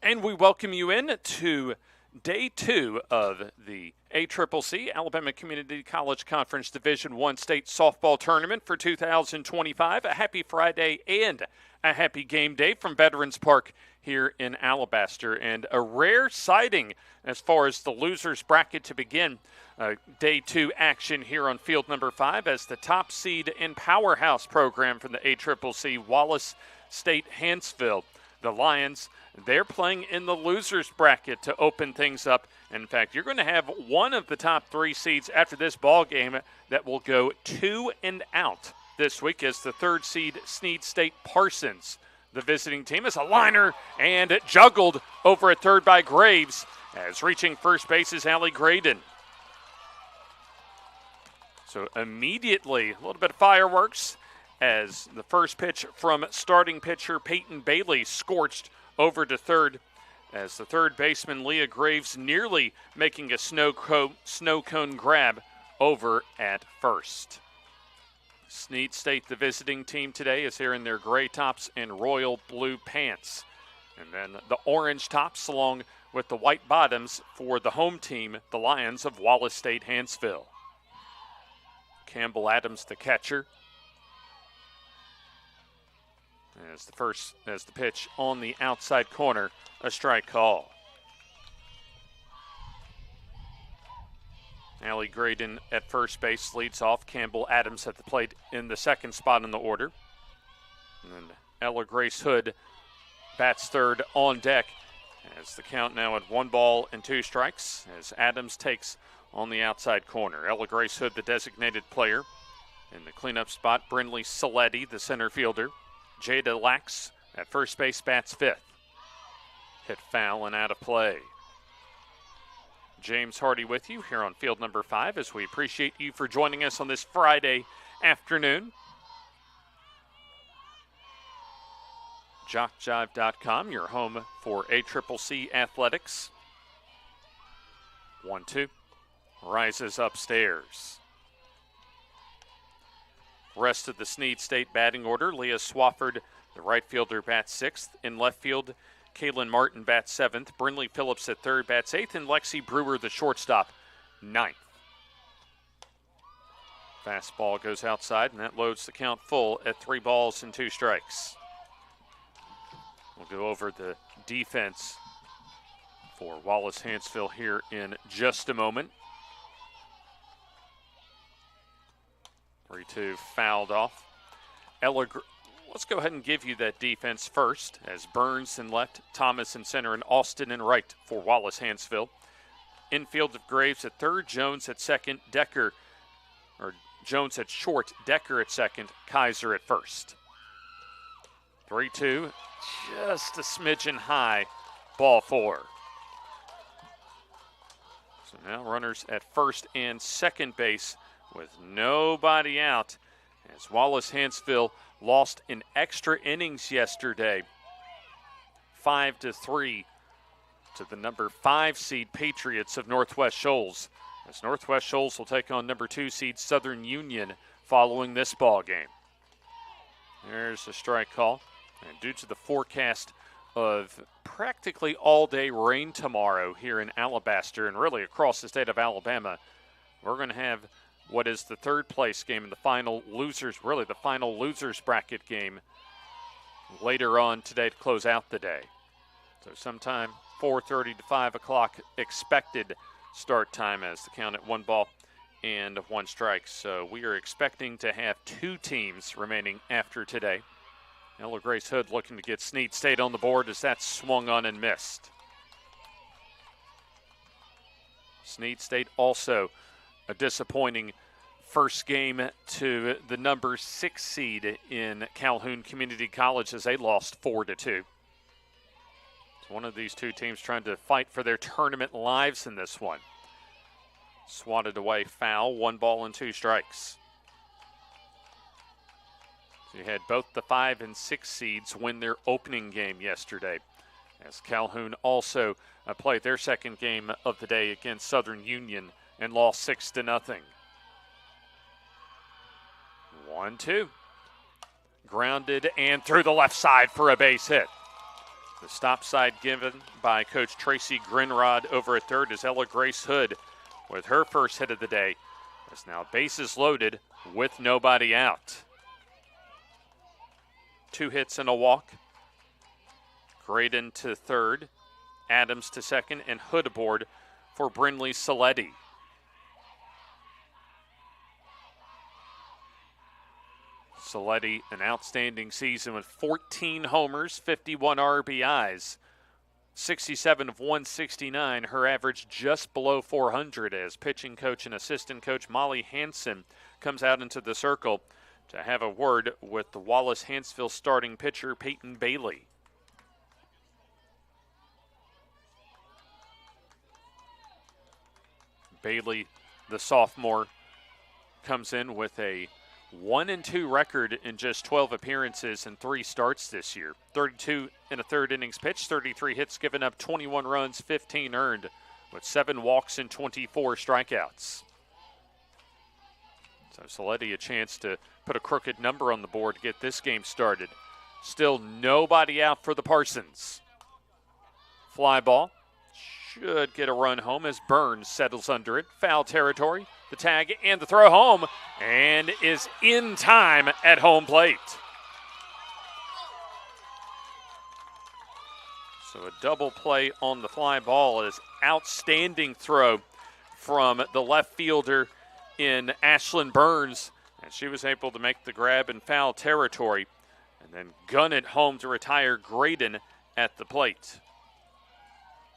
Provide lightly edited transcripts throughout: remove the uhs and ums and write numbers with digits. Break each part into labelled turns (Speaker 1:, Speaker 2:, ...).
Speaker 1: And we welcome you in to day 2 of the ACCC, Alabama Community College Conference Division I State Softball Tournament for 2025. A happy Friday and a happy game day from Veterans Park here in Alabaster. And a rare sighting as far as the losers bracket to begin. Day 2 action here on field number 5 as the top seed and powerhouse program from the ACCC, Wallace State Hanceville. The Lions, they're playing in the losers bracket to open things up. In fact, you're going to have one of the top 3 seeds after this ball game that will go 2 and out this week as the 3rd seed Snead State Parsons. The visiting team is a liner and juggled over at third by Graves as reaching first base is Allie Graydon. So immediately a little bit of fireworks as the first pitch from starting pitcher Peyton Bailey scorched over to third as the third baseman Leah Graves nearly making a snow cone grab over at first. Snead State, the visiting team today, is here in their gray tops and royal blue pants. And then the orange tops along with the white bottoms for the home team, the Lions of Wallace State Hanceville. Campbell Adams, the catcher. As the pitch on the outside corner, a strike call. Allie Graydon at first base leads off. Campbell Adams at the plate in the second spot in the order. And then Ella Grace Hood bats third on deck as the count now at 1 ball and 2 strikes as Adams takes on the outside corner. Ella Grace Hood, the designated player. In the cleanup spot, Brindley Saletti, the center fielder. Jada Lax at first base bats 5th. Hit foul and out of play. James Hardy with you here on field number 5 as we appreciate you for joining us on this Friday afternoon. JockJive.com, your home for ACCC athletics. 1-2. Rises upstairs. Rest of the Snead State batting order. Leah Swafford, the right fielder, bats 6th. In left field, Kaylin Martin bats 7th. Brindley Phillips at third bats 8th. And Lexi Brewer, the shortstop, 9th. Fastball goes outside, and that loads the count full at 3 balls and 2 strikes. We'll go over the defense for Wallace Hanceville here in just a moment. 3-2 fouled off. Let's go ahead and give you that defense first as Burns in left, Thomas in center, and Austin in right for Wallace Hanceville. Infield of Graves at third, Jones at second, Jones at short, Decker at second, Kaiser at first. 3-2, just a smidgen high, ball 4. So now runners at first and second base with nobody out as Wallace Hanceville lost in extra innings yesterday, 5-3 to the number 5 seed Patriots of Northwest Shoals. As Northwest Shoals will take on number 2 seed Southern Union following this ball game. There's a strike call. And due to the forecast of practically all-day rain tomorrow here in Alabaster and really across the state of Alabama, we're going to have what is the 3rd place game in the final losers bracket game later on today to close out the day. So sometime 4:30 to 5 o'clock expected start time as the count at 1 ball and 1 strike. So we are expecting to have 2 teams remaining after today. Ella Grace Hood looking to get Snead State on the board as that swung on and missed. Snead State also a disappointing first game to the number 6 seed in Calhoun Community College as they lost 4-2. It's one of these 2 teams trying to fight for their tournament lives in this one. Swatted away foul, 1 ball and 2 strikes. So you had both the 5 and 6 seeds win their opening game yesterday as Calhoun also played their second game of the day against Southern Union and lost 6-0. 1-2. Grounded and through the left side for a base hit. The stop side given by Coach Tracy Grinrod over at third is Ella Grace Hood with her first hit of the day. As now bases loaded with nobody out. 2 hits and a walk. Graydon to third, Adams to second, and Hood aboard for Brinley Saletti. Saletti, an outstanding season with 14 homers, 51 RBIs, 67 of 169. Her average just below 400 as pitching coach and assistant coach Molly Hanson comes out into the circle to have a word with the Wallace Hanceville starting pitcher Peyton Bailey. Bailey, the sophomore, comes in with a 1-2 record in just 12 appearances and 3 starts this year. 32 in a third innings pitched, 33 hits given up, 21 runs, 15 earned, with 7 walks and 24 strikeouts. So Saletti a chance to put a crooked number on the board to get this game started. Still nobody out for the Parsons. Fly ball. Should get a run home as Burns settles under it. Foul territory. The tag and the throw home, and is in time at home plate. So a double play on the fly ball is outstanding throw from the left fielder in Ashlyn Burns, and she was able to make the grab in foul territory and then gun it home to retire Graydon at the plate.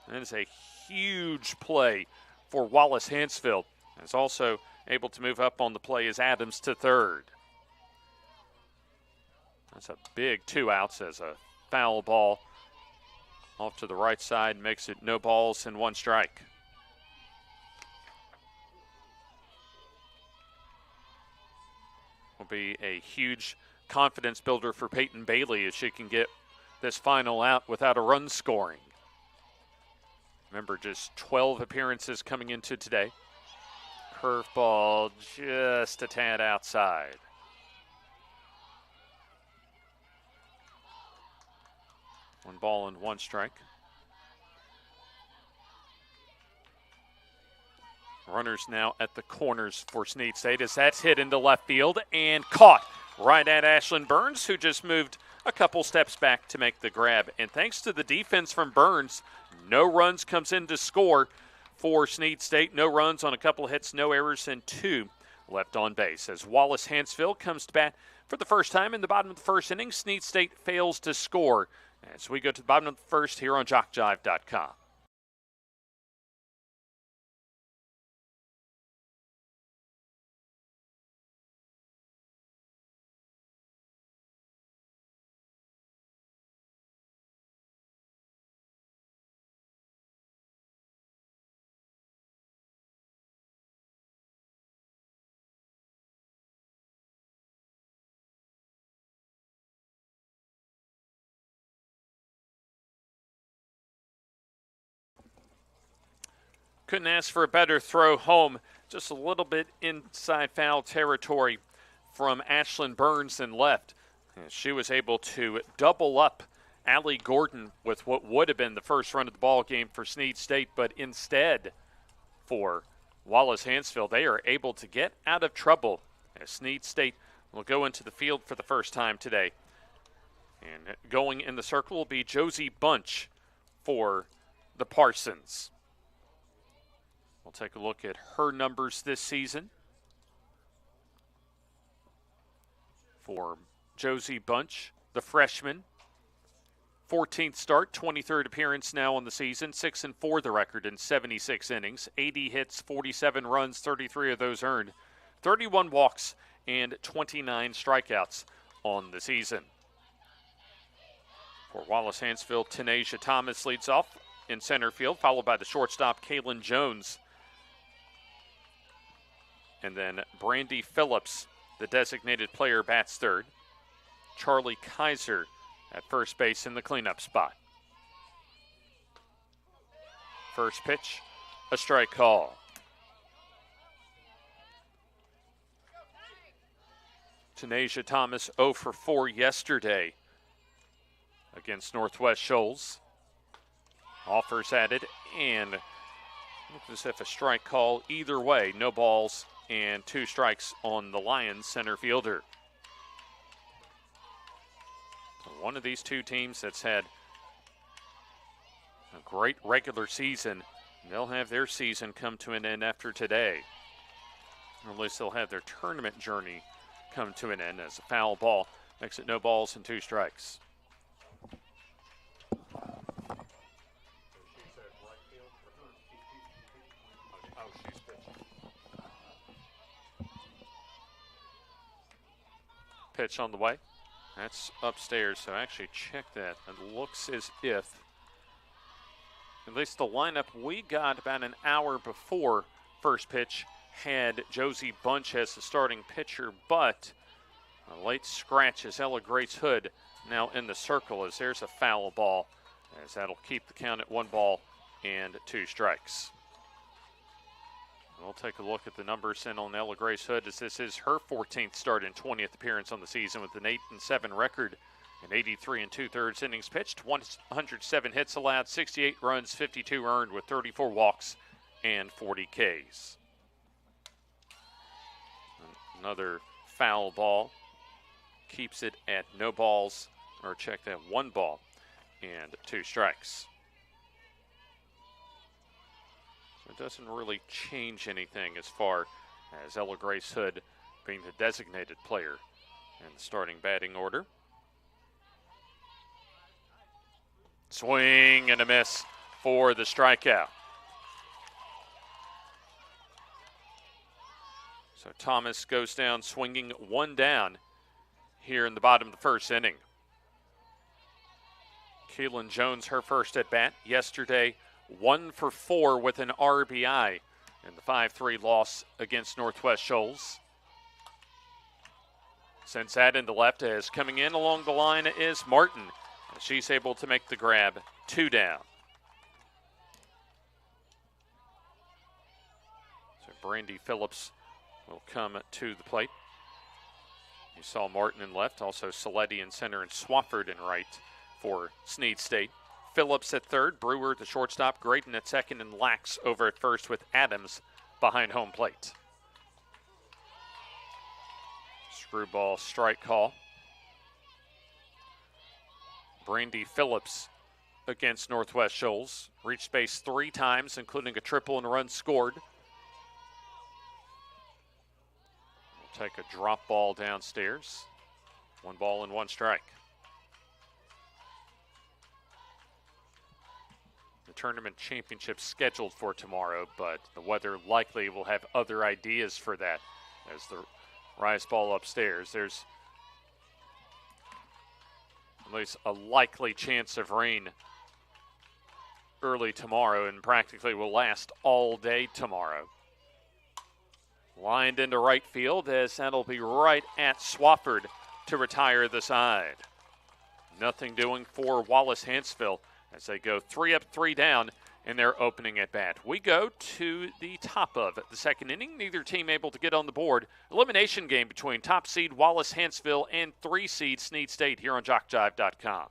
Speaker 1: That is a huge play for Wallace Hanceville. Is also able to move up on the play as Adams to third. That's a big 2 outs as a foul ball off to the right side makes it no balls and 1 strike. Will be a huge confidence builder for Peyton Bailey as she can get this final out without a run scoring. Remember, just 12 appearances coming into today. Curveball just a tad outside. One ball and 1 strike. Runners now at the corners for Snead State as that's hit into left field and caught right at Ashlyn Burns, who just moved a couple steps back to make the grab. And thanks to the defense from Burns, no runs comes in to score for Snead State. No runs on a couple of hits, no errors, and 2 left on base. As Wallace Hanceville comes to bat for the first time in the bottom of the first inning, Snead State fails to score. As we go to the bottom of the first here on JockJive.com. Couldn't ask for a better throw home. Just a little bit inside foul territory from Ashlyn Burns and left. And she was able to double up Allie Gordon with what would have been the first run of the ball game for Snead State, but instead for Wallace Hanceville, they are able to get out of trouble as Snead State will go into the field for the first time today. And going in the circle will be Josie Bunch for the Parsons. We'll take a look at her numbers this season. For Josie Bunch, the freshman, 14th start, 23rd appearance now on the season, 6-4 the record in 76 innings, 80 hits, 47 runs, 33 of those earned, 31 walks, and 29 strikeouts on the season. For Wallace Hanceville, Tanasia Thomas leads off in center field, followed by the shortstop, Kaylin Jones. And then Brandy Phillips, the designated player, bats third. Charlie Kaiser at first base in the cleanup spot. First pitch, a strike call. Tanasia Thomas 0 for 4 yesterday against Northwest Shoals. Offers at it, and looks as if a strike call either way. No balls and 2 strikes on the Lions center fielder. One of these two teams that's had a great regular season, they'll have their season come to an end after today. Or at least they'll have their tournament journey come to an end as a foul ball makes it no balls and 2 strikes. Pitch on the way. That's upstairs, so actually check that. It looks as if, at least the lineup we got about an hour before first pitch had Josie Bunch as the starting pitcher, but a late scratch as Ella Grace Hood now in the circle as there's a foul ball, as that'll keep the count at 1 ball and 2 strikes. We'll take a look at the numbers in on Ella Grace Hood, as this is her 14th start and 20th appearance on the season with an 8-7 record and 83 2/3 innings pitched, 107 hits allowed, 68 runs, 52 earned with 34 walks and 40 Ks. Another foul ball keeps it at no balls, or check that, 1 ball and 2 strikes. It doesn't really change anything as far as Ella Grace Hood being the designated player in the starting batting order. Swing and a miss for the strikeout. So Thomas goes down swinging 1 down here in the bottom of the first inning. Keelan Jones, her first at bat yesterday, 1 for 4 with an RBI in the 5-3 loss against Northwest Shoals. Sends that into left, as coming in along the line is Martin. She's able to make the grab, 2 down. So Brandy Phillips will come to the plate. You saw Martin in left, also Saletti in center, and Swafford in right for Snead State. Phillips at third, Brewer the shortstop, Graydon at second, and Lax over at first with Adams behind home plate. Screwball strike call. Brandy Phillips against Northwest Shoals. Reached base 3 times, including a triple and a run scored. We'll take a drop ball downstairs. 1 ball and 1 strike. The tournament championship scheduled for tomorrow, but the weather likely will have other ideas for that as the rise ball upstairs. There's at least a likely chance of rain early tomorrow and practically will last all day tomorrow. Lined into right field, as that'll be right at Swafford to retire the side. Nothing doing for Wallace Hanceville as they go 3 up, 3 down in their opening at bat. We go to the top of the second inning. Neither team able to get on the board. Elimination game between top seed Wallace Hanceville and 3 seed Snead State here on JockJive.com.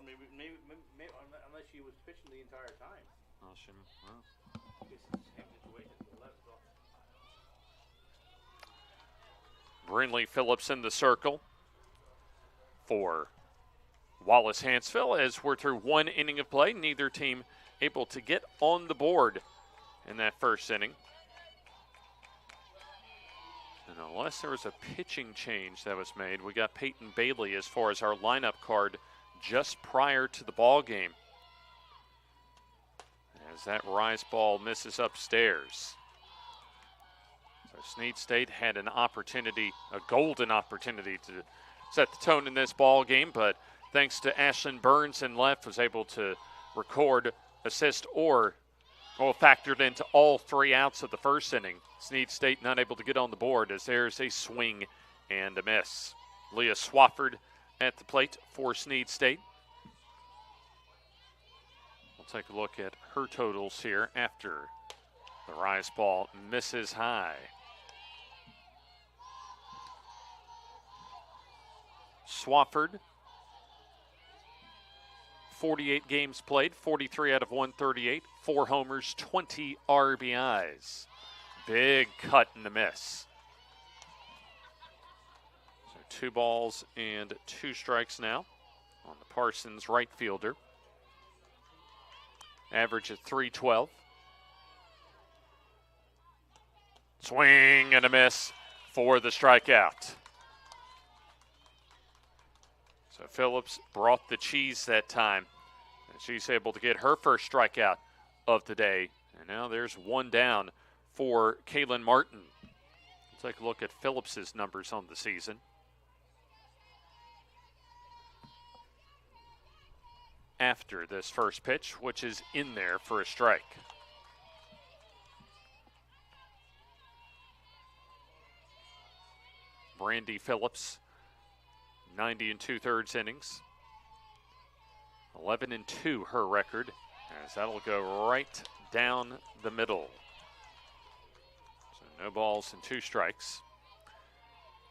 Speaker 2: Maybe, unless she was pitching the entire time.
Speaker 1: Brinley Phillips in the circle for Wallace Hanceville, as we're through one inning of play. Neither team able to get on the board in that first inning. And unless there was a pitching change that was made, we got Peyton Bailey as far as our lineup card just prior to the ball game. As that rise ball misses upstairs. So Snead State had an opportunity, a golden opportunity to set the tone in this ball game, but thanks to Ashlyn Burns in left, was able to record, assist, or factored into all 3 outs of the first inning. Snead State not able to get on the board as there's a swing and a miss. Leah Swafford at the plate for Snead State. We'll take a look at her totals here after the rise ball misses high. Swafford, 48 games played, 43 out of 138, 4 homers, 20 RBIs. Big cut and a miss. So 2 balls and 2 strikes now on the Parsons right fielder. Average at .312. Swing and a miss for the strikeout. So Phillips brought the cheese that time. And she's able to get her first strikeout of the day. And now there's 1 down for Kaylin Martin. We'll take a look at Phillips's numbers on the season. After this first pitch, which is in there for a strike. Brandy Phillips, 90 2/3 innings. 11-2 her record, as that'll go right down the middle. So no balls and 2 strikes.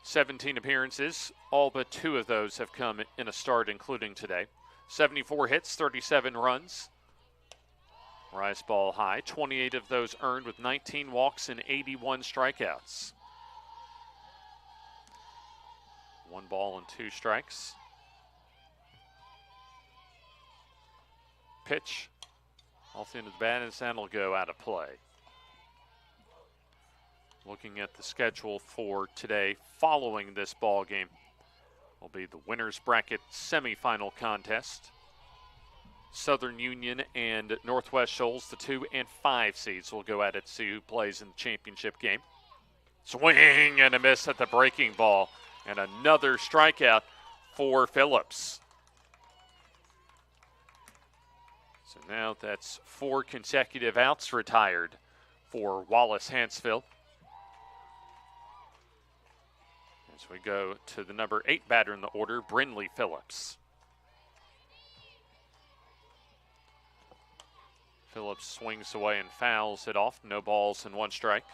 Speaker 1: 17 appearances, all but 2 of those have come in a start, including today. 74 hits, 37 runs. Rise ball high, 28 of those earned with 19 walks and 81 strikeouts. 1 ball and 2 strikes. Pitch off the end of the bat, and that'll go out of play. Looking at the schedule for today following this ball game will be the winner's bracket semifinal contest. Southern Union and Northwest Shoals, the 2 and 5 seeds, will go at it to see who plays in the championship game. Swing and a miss at the breaking ball, and another strikeout for Phillips. So now that's 4 consecutive outs retired for Wallace Hanceville. As we go to the number 8 batter in the order, Brynlee Phillips. Phillips swings away and fouls it off. No balls and 1 strike.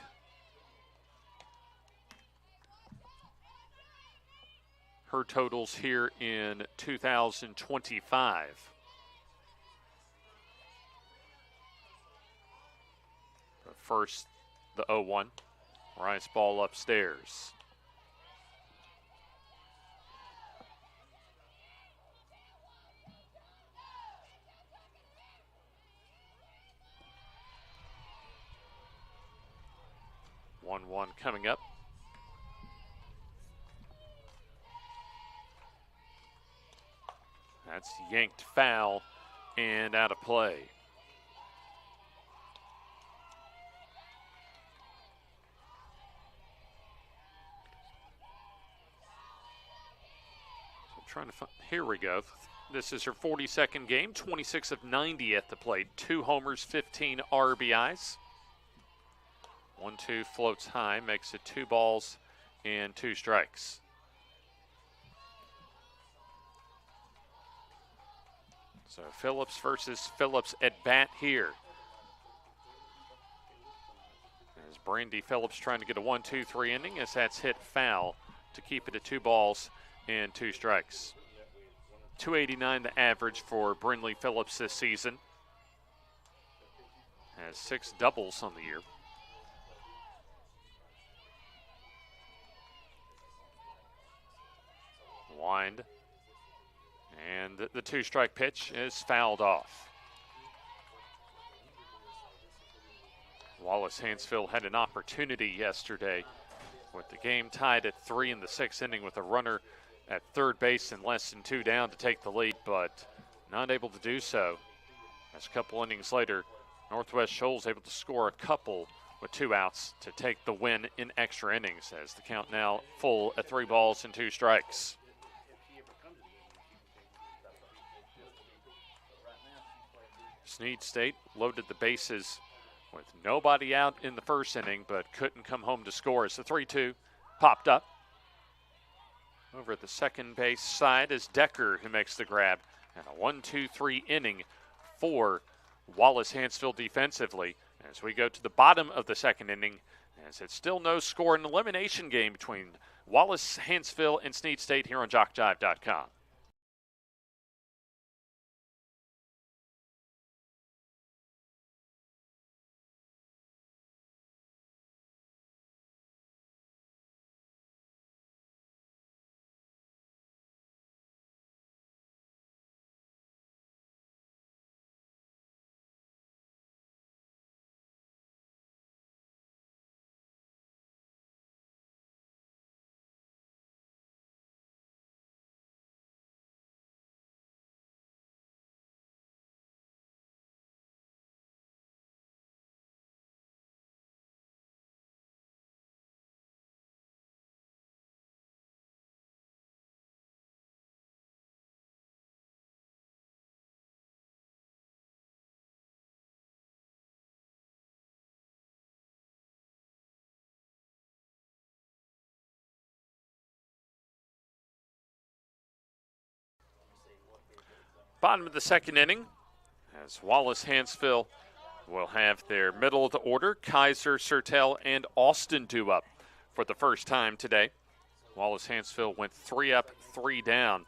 Speaker 1: Her totals here in 2025. But first, the 0-1. Rise ball upstairs. One coming up. That's yanked foul and out of play. So I'm trying to find, here we go. This is her 42nd game, 26 of 90 at the plate. 2 homers, 15 RBIs. 1-2 floats high, makes it 2 balls and 2 strikes. So Phillips versus Phillips at bat here. As Brandy Phillips trying to get a 1-2-3 inning, as that's hit foul to keep it at 2 balls and 2 strikes. 289 the average for Brynlee Phillips this season. Has 6 doubles on the year. Wind And the two-strike pitch is fouled off. Wallace Hanceville had an opportunity yesterday with the game tied at 3 in the 6th inning with a runner at third base and less than 2 down to take the lead, but not able to do so. As a couple innings later, Northwest Shoals able to score a couple with 2 outs to take the win in extra innings, as the count now full at 3 balls and 2 strikes. Snead State loaded the bases with nobody out in the first inning, but couldn't come home to score as the 3-2 popped up. Over at the second base side is Decker, who makes the grab, and a 1-2-3 inning for Wallace Hanceville defensively as we go to the bottom of the second inning, as it's still no score, an elimination game between Wallace Hanceville and Snead State here on JockJive.com. Bottom of the second inning, as Wallace Hanceville will have their middle of the order. Kaiser, Sertel, and Austin due up for the first time today. Wallace Hanceville went 3 up, 3 down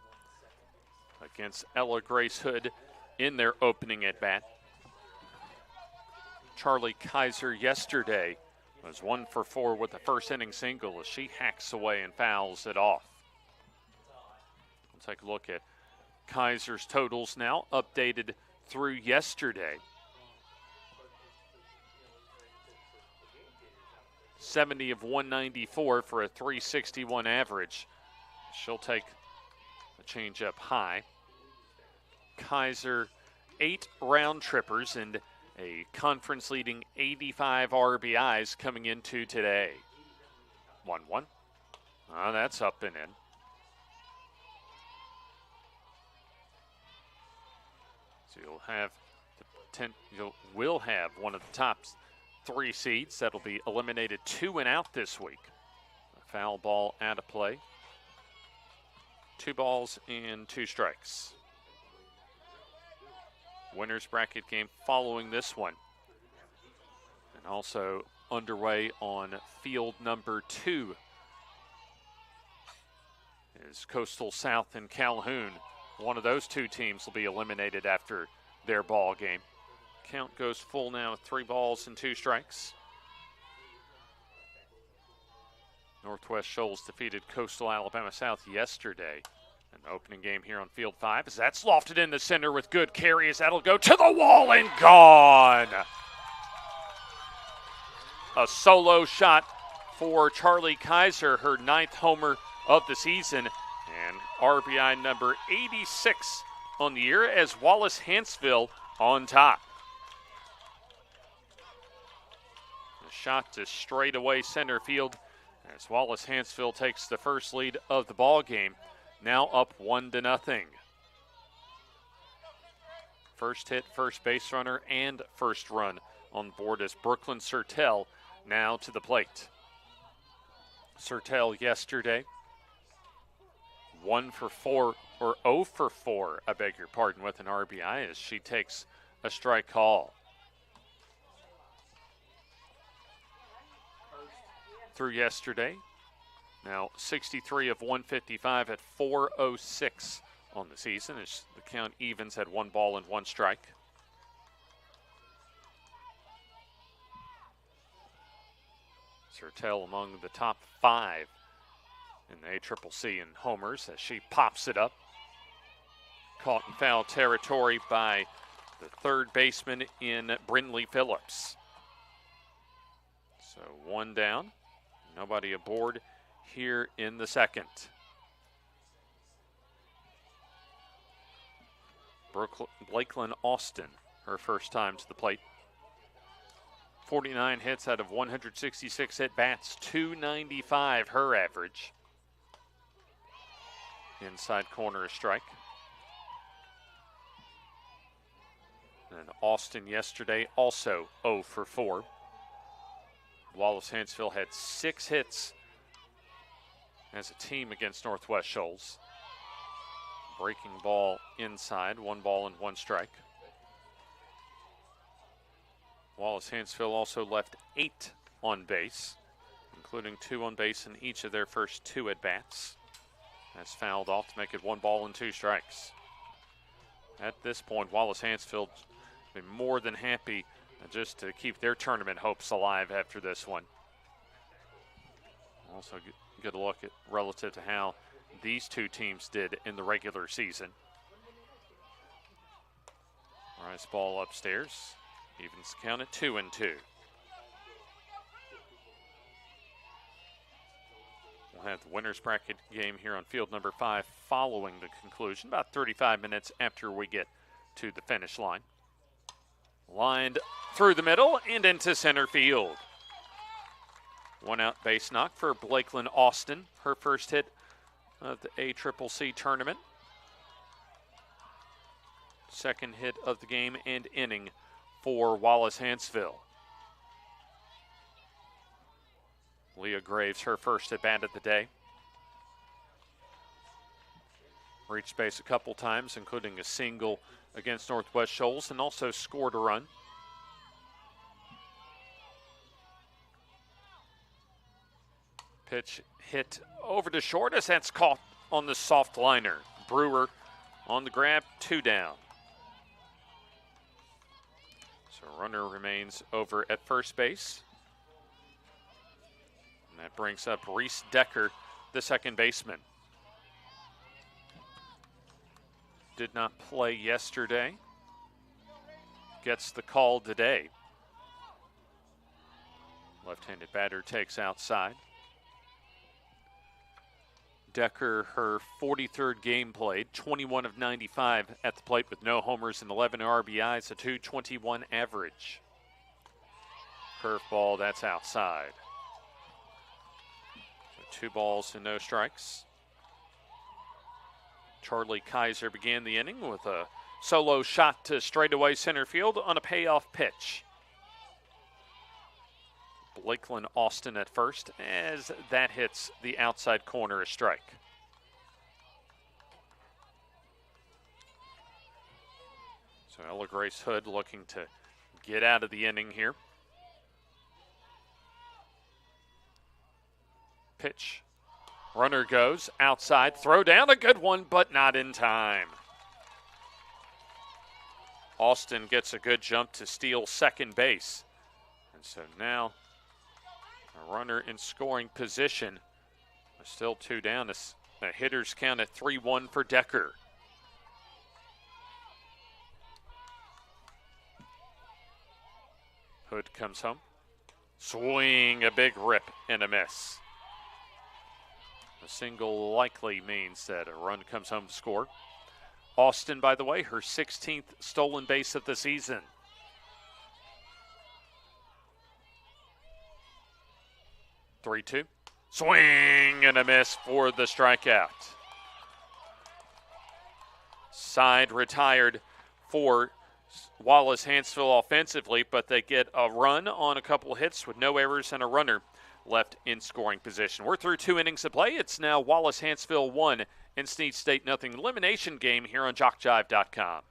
Speaker 1: against Ella Grace Hood in their opening at bat. Charlie Kaiser yesterday was 1 for 4 with the first inning single as she hacks away and fouls it off. We'll take a look at Kaiser's totals now, updated through yesterday. 70 of 194 for a 361 average. She'll take a changeup high. Kaiser 8 round trippers and a conference leading 85 RBIs coming into today. 1-1. That's up and in. So you will have one of the top 3 seeds that'll be eliminated 2 and out this week. A foul ball out of play. 2 balls and 2 strikes. Winners bracket game following this one. And also underway on field number 2 is Coastal South and Calhoun. One of those 2 teams will be eliminated after their ball game. Count goes full now with 3 balls and 2 strikes. Northwest Shoals defeated Coastal Alabama South yesterday in the opening game here on Field 5. As that's lofted in the center with good carry, as that'll go to the wall and gone. A solo shot for Charlie Kaiser, her 9th homer of the season, and RBI number 86 on the year as Wallace Hanceville on top. A shot to straightaway center field as Wallace Hanceville takes the first lead of the ball game, now up 1-0. First hit, first base runner, and first run on board as Brooklyn Sertel now to the plate. Sertel yesterday 0 for 4, I beg your pardon, with an RBI as she takes a strike call. Through yesterday, now 63 of 155 at 406 on the season as the count evens at 1 ball and 1 strike. Sertel among the top 5 in the ACCC in homers as she pops it up. caught in foul territory by the third baseman in Brindley Phillips. So one down, nobody aboard here in the second. Blakeland Austin, her first time to the plate. 49 hits out of 166 at-bats, 295 her average. Inside corner a strike. And Austin yesterday also 0 for 4. Wallace Hanceville had 6 hits as a team against Northwest Shoals. Breaking ball inside, 1 ball and 1 strike. Wallace Hanceville also left 8 on base, including 2 on base in each of their first 2 at-bats. That's fouled off to make it 1 ball and 2 strikes. At this point, Wallace Hanceville been more than happy just to keep their tournament hopes alive after this one. Also get a look at relative to how these two teams did in the regular season. Nice ball upstairs. Evens count at 2-2. We'll have the winner's bracket game here on field number 5 following the conclusion, about 35 minutes after we get to the finish line. Lined through the middle and into center field. 1 out base knock for Blakeland Austin, her first hit of the ACCC tournament. Second hit of the game and inning for Wallace Hanceville. Leah Graves, her first at bat of the day. Reached base a couple times, including a single against Northwest Shoals, and also scored a run. Pitch hit over to short as that's caught on the soft liner. Brewer on the grab, 2 down. So runner remains over at first base. And that brings up Reese Decker, the second baseman. Did not play yesterday. Gets the call today. Left-handed batter takes outside. Decker, her 43rd game played, 21 of 95 at the plate with no homers and 11 RBIs, a .221 average. Curveball, that's outside. So 2 balls and no strikes. Charlie Kaiser began the inning with a solo shot to straightaway center field on a payoff pitch. Blakeland Austin at first as that hits the outside corner, a strike. So Ella Grace Hood looking to get out of the inning here. Pitch. Runner goes outside, throw down, a good one, but not in time. Austin gets a good jump to steal second base. And so now a runner in scoring position. Still 2 down. The hitters count at 3-1 for Decker. Hood comes home. Swing, a big rip and a miss. A single likely means that a run comes home to score. Austin, by the way, her 16th stolen base of the season. Three-two. Swing and a miss for the strikeout. Side retired for Wallace Hanceville offensively, but they get a run on a couple hits with no errors and a runner left in scoring position. We're through 2 innings of play. It's now Wallace Hanceville 1 and Snead State 0 elimination game here on JockJive.com.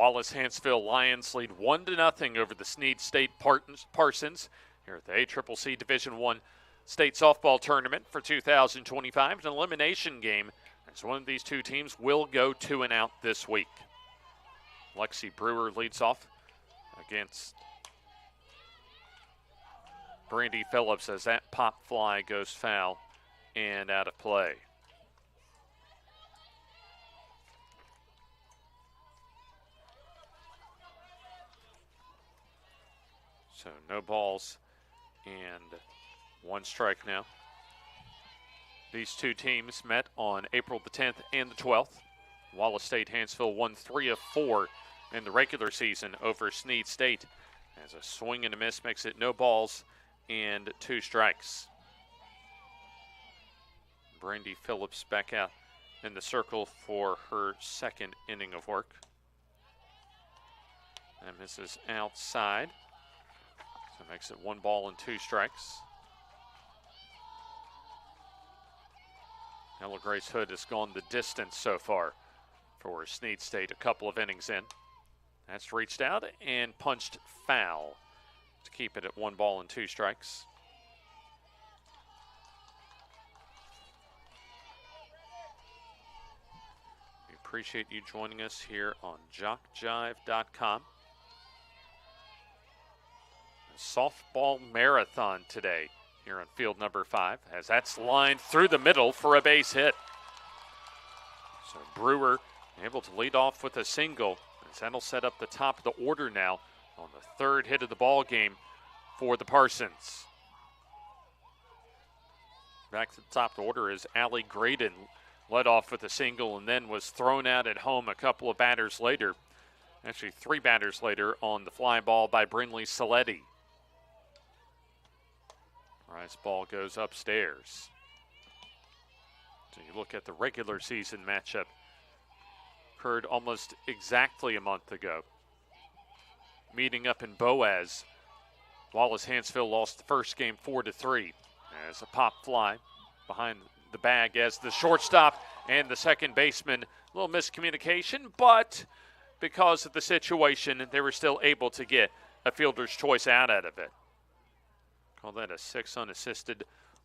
Speaker 1: Wallace Hanceville Lions lead 1-0 over the Snead State Parsons here at the ACCC Division I State Softball Tournament for 2025. An elimination game as one of these two teams will go 2-0 this week. Lexi Brewer leads off against Brandy Phillips as that pop fly goes foul and out of play. So no balls and 1 strike now. These two teams met on April the 10th and the 12th. Wallace State Hanceville won 3 of 4 in the regular season over Snead State. As a swing and a miss makes it no balls and 2 strikes. Brandy Phillips back out in the circle for her second inning of work. And misses outside. So makes it 1 ball and 2 strikes. Ella Grace Hood has gone the distance so far for Snead State, a couple of innings in. That's reached out and punched foul to keep it at 1 ball and 2 strikes. We appreciate you joining us here on JockJive.com. Softball marathon today here on field number 5 as that's lined through the middle for a base hit. So Brewer able to lead off with a single as that'll set up the top of the order now on the 3rd hit of the ball game for the Parsons. Back to the top of the order is Allie Graydon, led off with a single and then was thrown out at home a couple of batters later. Actually 3 batters later on the fly ball by Brinley Saletti. Rice ball goes upstairs. So you look at the regular season matchup. Occurred almost exactly a month ago. Meeting up in Boaz. Wallace Hanceville lost the first game 4-3 as a pop fly behind the bag as the shortstop and the second baseman. A little miscommunication, but because of the situation, they were still able to get a fielder's choice out of it. Call that a 6 unassisted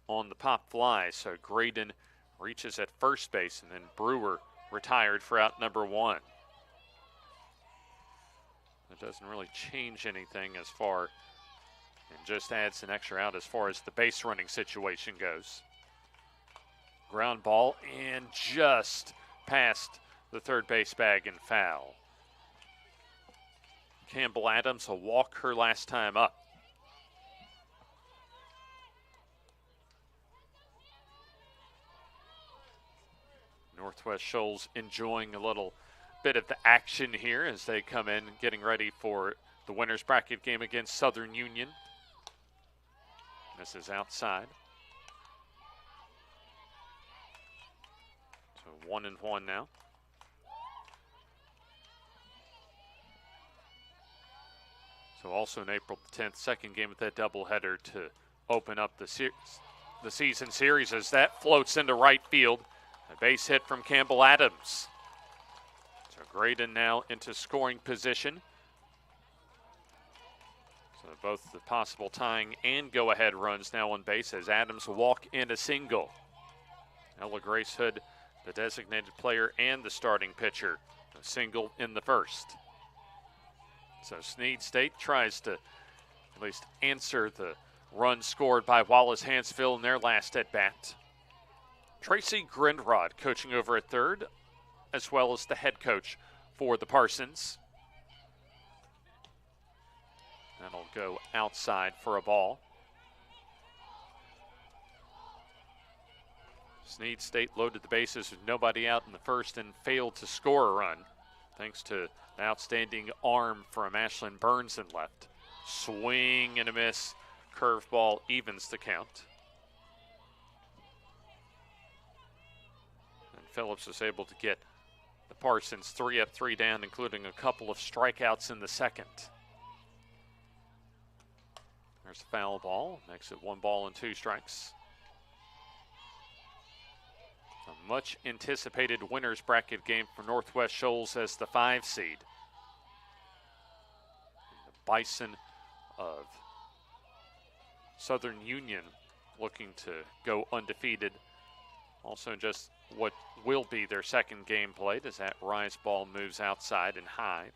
Speaker 1: on the pop fly. So Graydon reaches at first base and then Brewer retired for out number 1. It doesn't really change anything as far and just adds an extra out as far as the base running situation goes. Ground ball and just past the third base bag and foul. Campbell Adams will walk her last time up. Northwest Shoals enjoying a little bit of the action here as they come in getting ready for the winner's bracket game against Southern Union. This is outside. So 1-1 now. So also in April the 10th, second game of that doubleheader to open up the season series as that floats into right field. A base hit from Campbell Adams. So Graydon now into scoring position. So both the possible tying and go-ahead runs now on base as Adams will walk in a single. Ella Grace Hood, the designated player and the starting pitcher, a single in the first. So Snead State tries to at least answer the run scored by Wallace Hanceville in their last at-bat. Tracy Grindrod coaching over at third, as well as the head coach for the Parsons. That'll go outside for a ball. Snead State loaded the bases with nobody out in the first and failed to score a run, thanks to an outstanding arm from Ashlyn Burns in left. Swing and a miss. Curveball evens the count. Phillips was able to get the Parsons 3 up, 3 down, including a couple of strikeouts in the second. There's a foul ball, makes it 1 ball and 2 strikes. A much anticipated winner's bracket game for Northwest Shoals as the 5 seed. Bison of Southern Union looking to go undefeated. Also just what will be their second game played as that rise ball moves outside and high.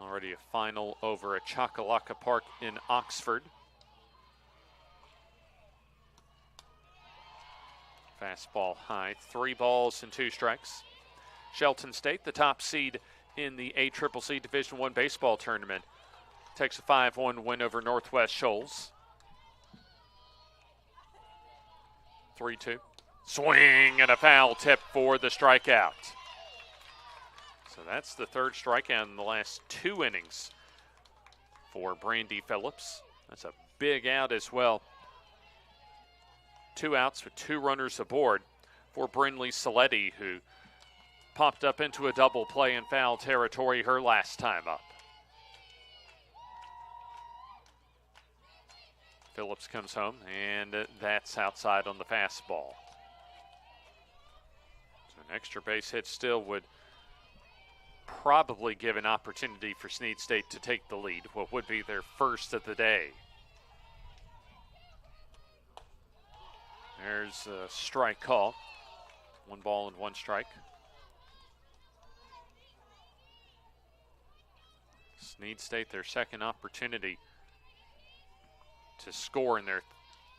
Speaker 1: Already a final over at Chakalaka Park in Oxford. Fastball high, 3 balls and 2 strikes. Shelton State, the top seed in the ACCC Division I baseball tournament, takes a 5-1 win over Northwest Shoals. 3-2. Swing and a foul tip for the strikeout. So that's the third strikeout in the last 2 innings for Brandy Phillips. That's a big out as well. 2 outs with 2 runners aboard for Brinley Saletti, who popped up into a double play in foul territory her last time up. Phillips comes home, and that's outside on the fastball. So an extra base hit still would probably give an opportunity for Snead State to take the lead, what would be their first of the day. There's a strike call. 1 ball and 1 strike. Snead State, their second opportunity to score in their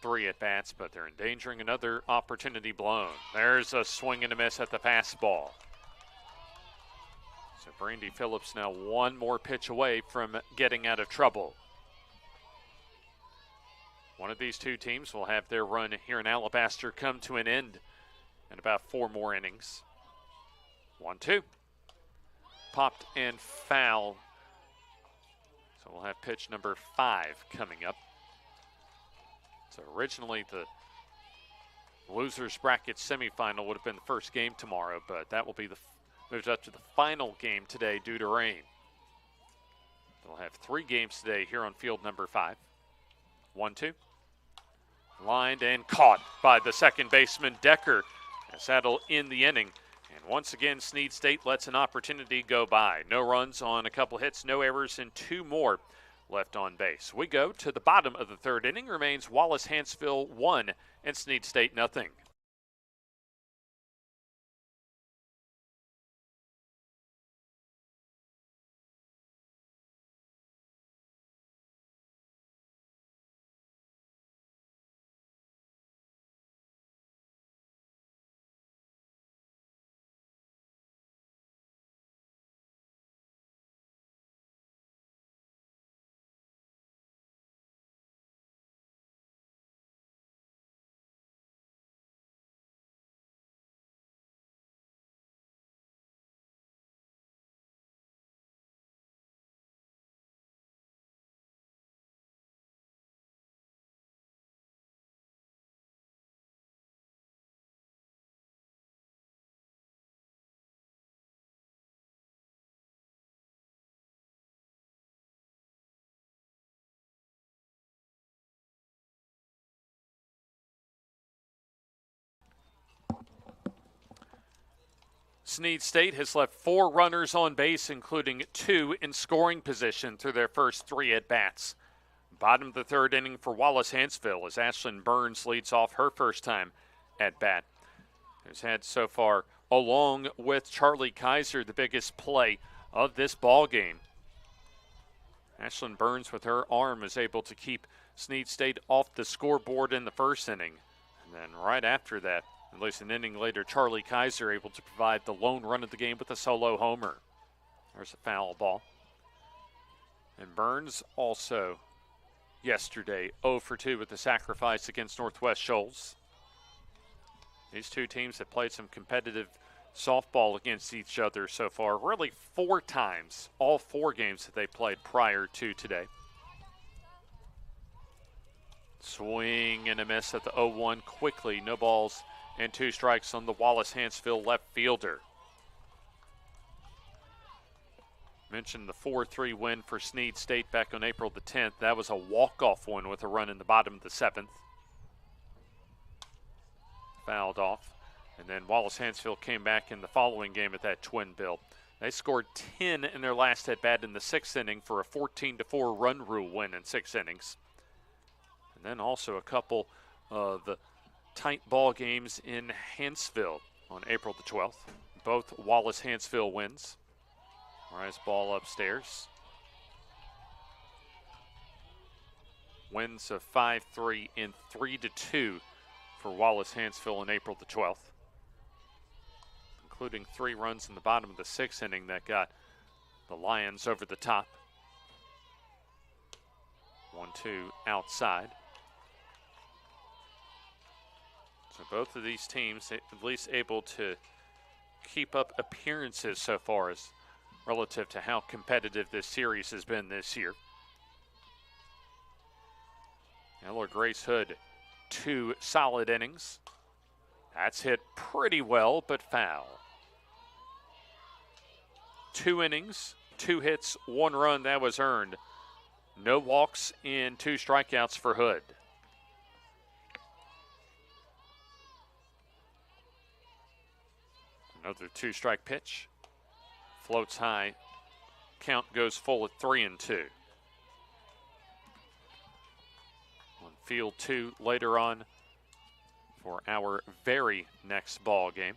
Speaker 1: 3 at-bats, but they're endangering another opportunity blown. There's a swing and a miss at the fastball. So Brandy Phillips now 1 more pitch away from getting out of trouble. One of these 2 teams will have their run here in Alabaster come to an end in about 4 more innings. 1-2. Popped and foul. So we'll have pitch number 5 coming up. So originally the losers bracket semifinal would have been the first game tomorrow, but that will be moved up to the final game today due to rain. They'll have 3 games today here on field number 5. 1-2. Lined and caught by the second baseman, Decker, as that'll end the inning. And once again, Snead State lets an opportunity go by. No runs on a couple hits, no errors, and 2 more left on base. We go to the bottom of the 3rd inning. Remains Wallace Hanceville 1 and Snead State nothing. Snead State has left 4 runners on base, including 2 in scoring position through their first 3 at-bats. Bottom of the 3rd inning for Wallace Hanceville as Ashlyn Burns leads off her first time at-bat. Who's had so far, along with Charlie Kaiser, the biggest play of this ball game. Ashlyn Burns with her arm is able to keep Snead State off the scoreboard in the 1st inning. And then right after that, at least an inning later, Charlie Kaiser able to provide the lone run of the game with a solo homer. There's a foul ball. And Burns also yesterday 0 for 2 with the sacrifice against Northwest Shoals. These 2 teams have played some competitive softball against each other so far, really 4 times, all 4 games that they played prior to today. Swing and a miss at the 0-1 quickly, no balls and 2 strikes on the Wallace Hanceville left fielder. Mentioned the 4-3 win for Snead State back on April the 10th. That was a walk-off one with a run in the bottom of the 7th. Fouled off. And then Wallace Hanceville came back in the following game at that twin bill. They scored 10 in their last at-bat in the 6th inning for a 14-4 run rule win in 6 innings. And then also a couple of tight ball games in Hanceville on April the 12th. Both Wallace Hanceville wins. Rise ball upstairs. Wins of 5-3 and 3-2 for Wallace Hanceville on April the 12th, including 3 runs in the bottom of the 6th inning that got the Lions over the top. 1-2 outside. So both of these teams at least able to keep up appearances so far as relative to how competitive this series has been this year. Eller Grace Hood, 2 solid innings. That's hit pretty well, but foul. 2 innings, 2 hits, 1 run that was earned. No walks and 2 strikeouts for Hood. Another 2-strike pitch. Floats high. Count goes full at 3-2. On field 2 later on for our very next ball game.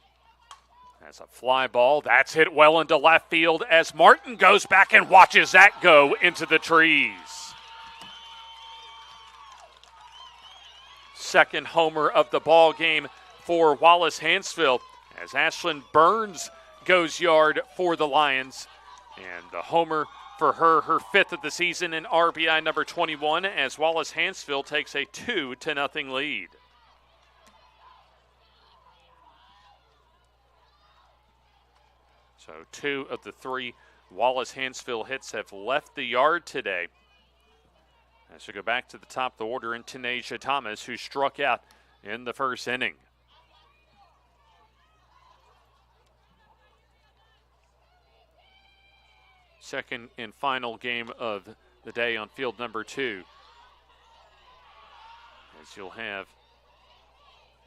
Speaker 1: That's a fly ball. That's hit well into left field as Martin goes back and watches that go into the trees. Second homer of the ball game for Wallace Hanceville as Ashlyn Burns goes yard for the Lions. And the homer for her 5th of the season in RBI number 21 as Wallace Hanceville takes a 2-0 lead. So 2 of the 3 Wallace Hanceville hits have left the yard today. As we go back to the top of the order in Tanasia Thomas, who struck out in the 1st inning. Second and final game of the day on field number 2. As you'll have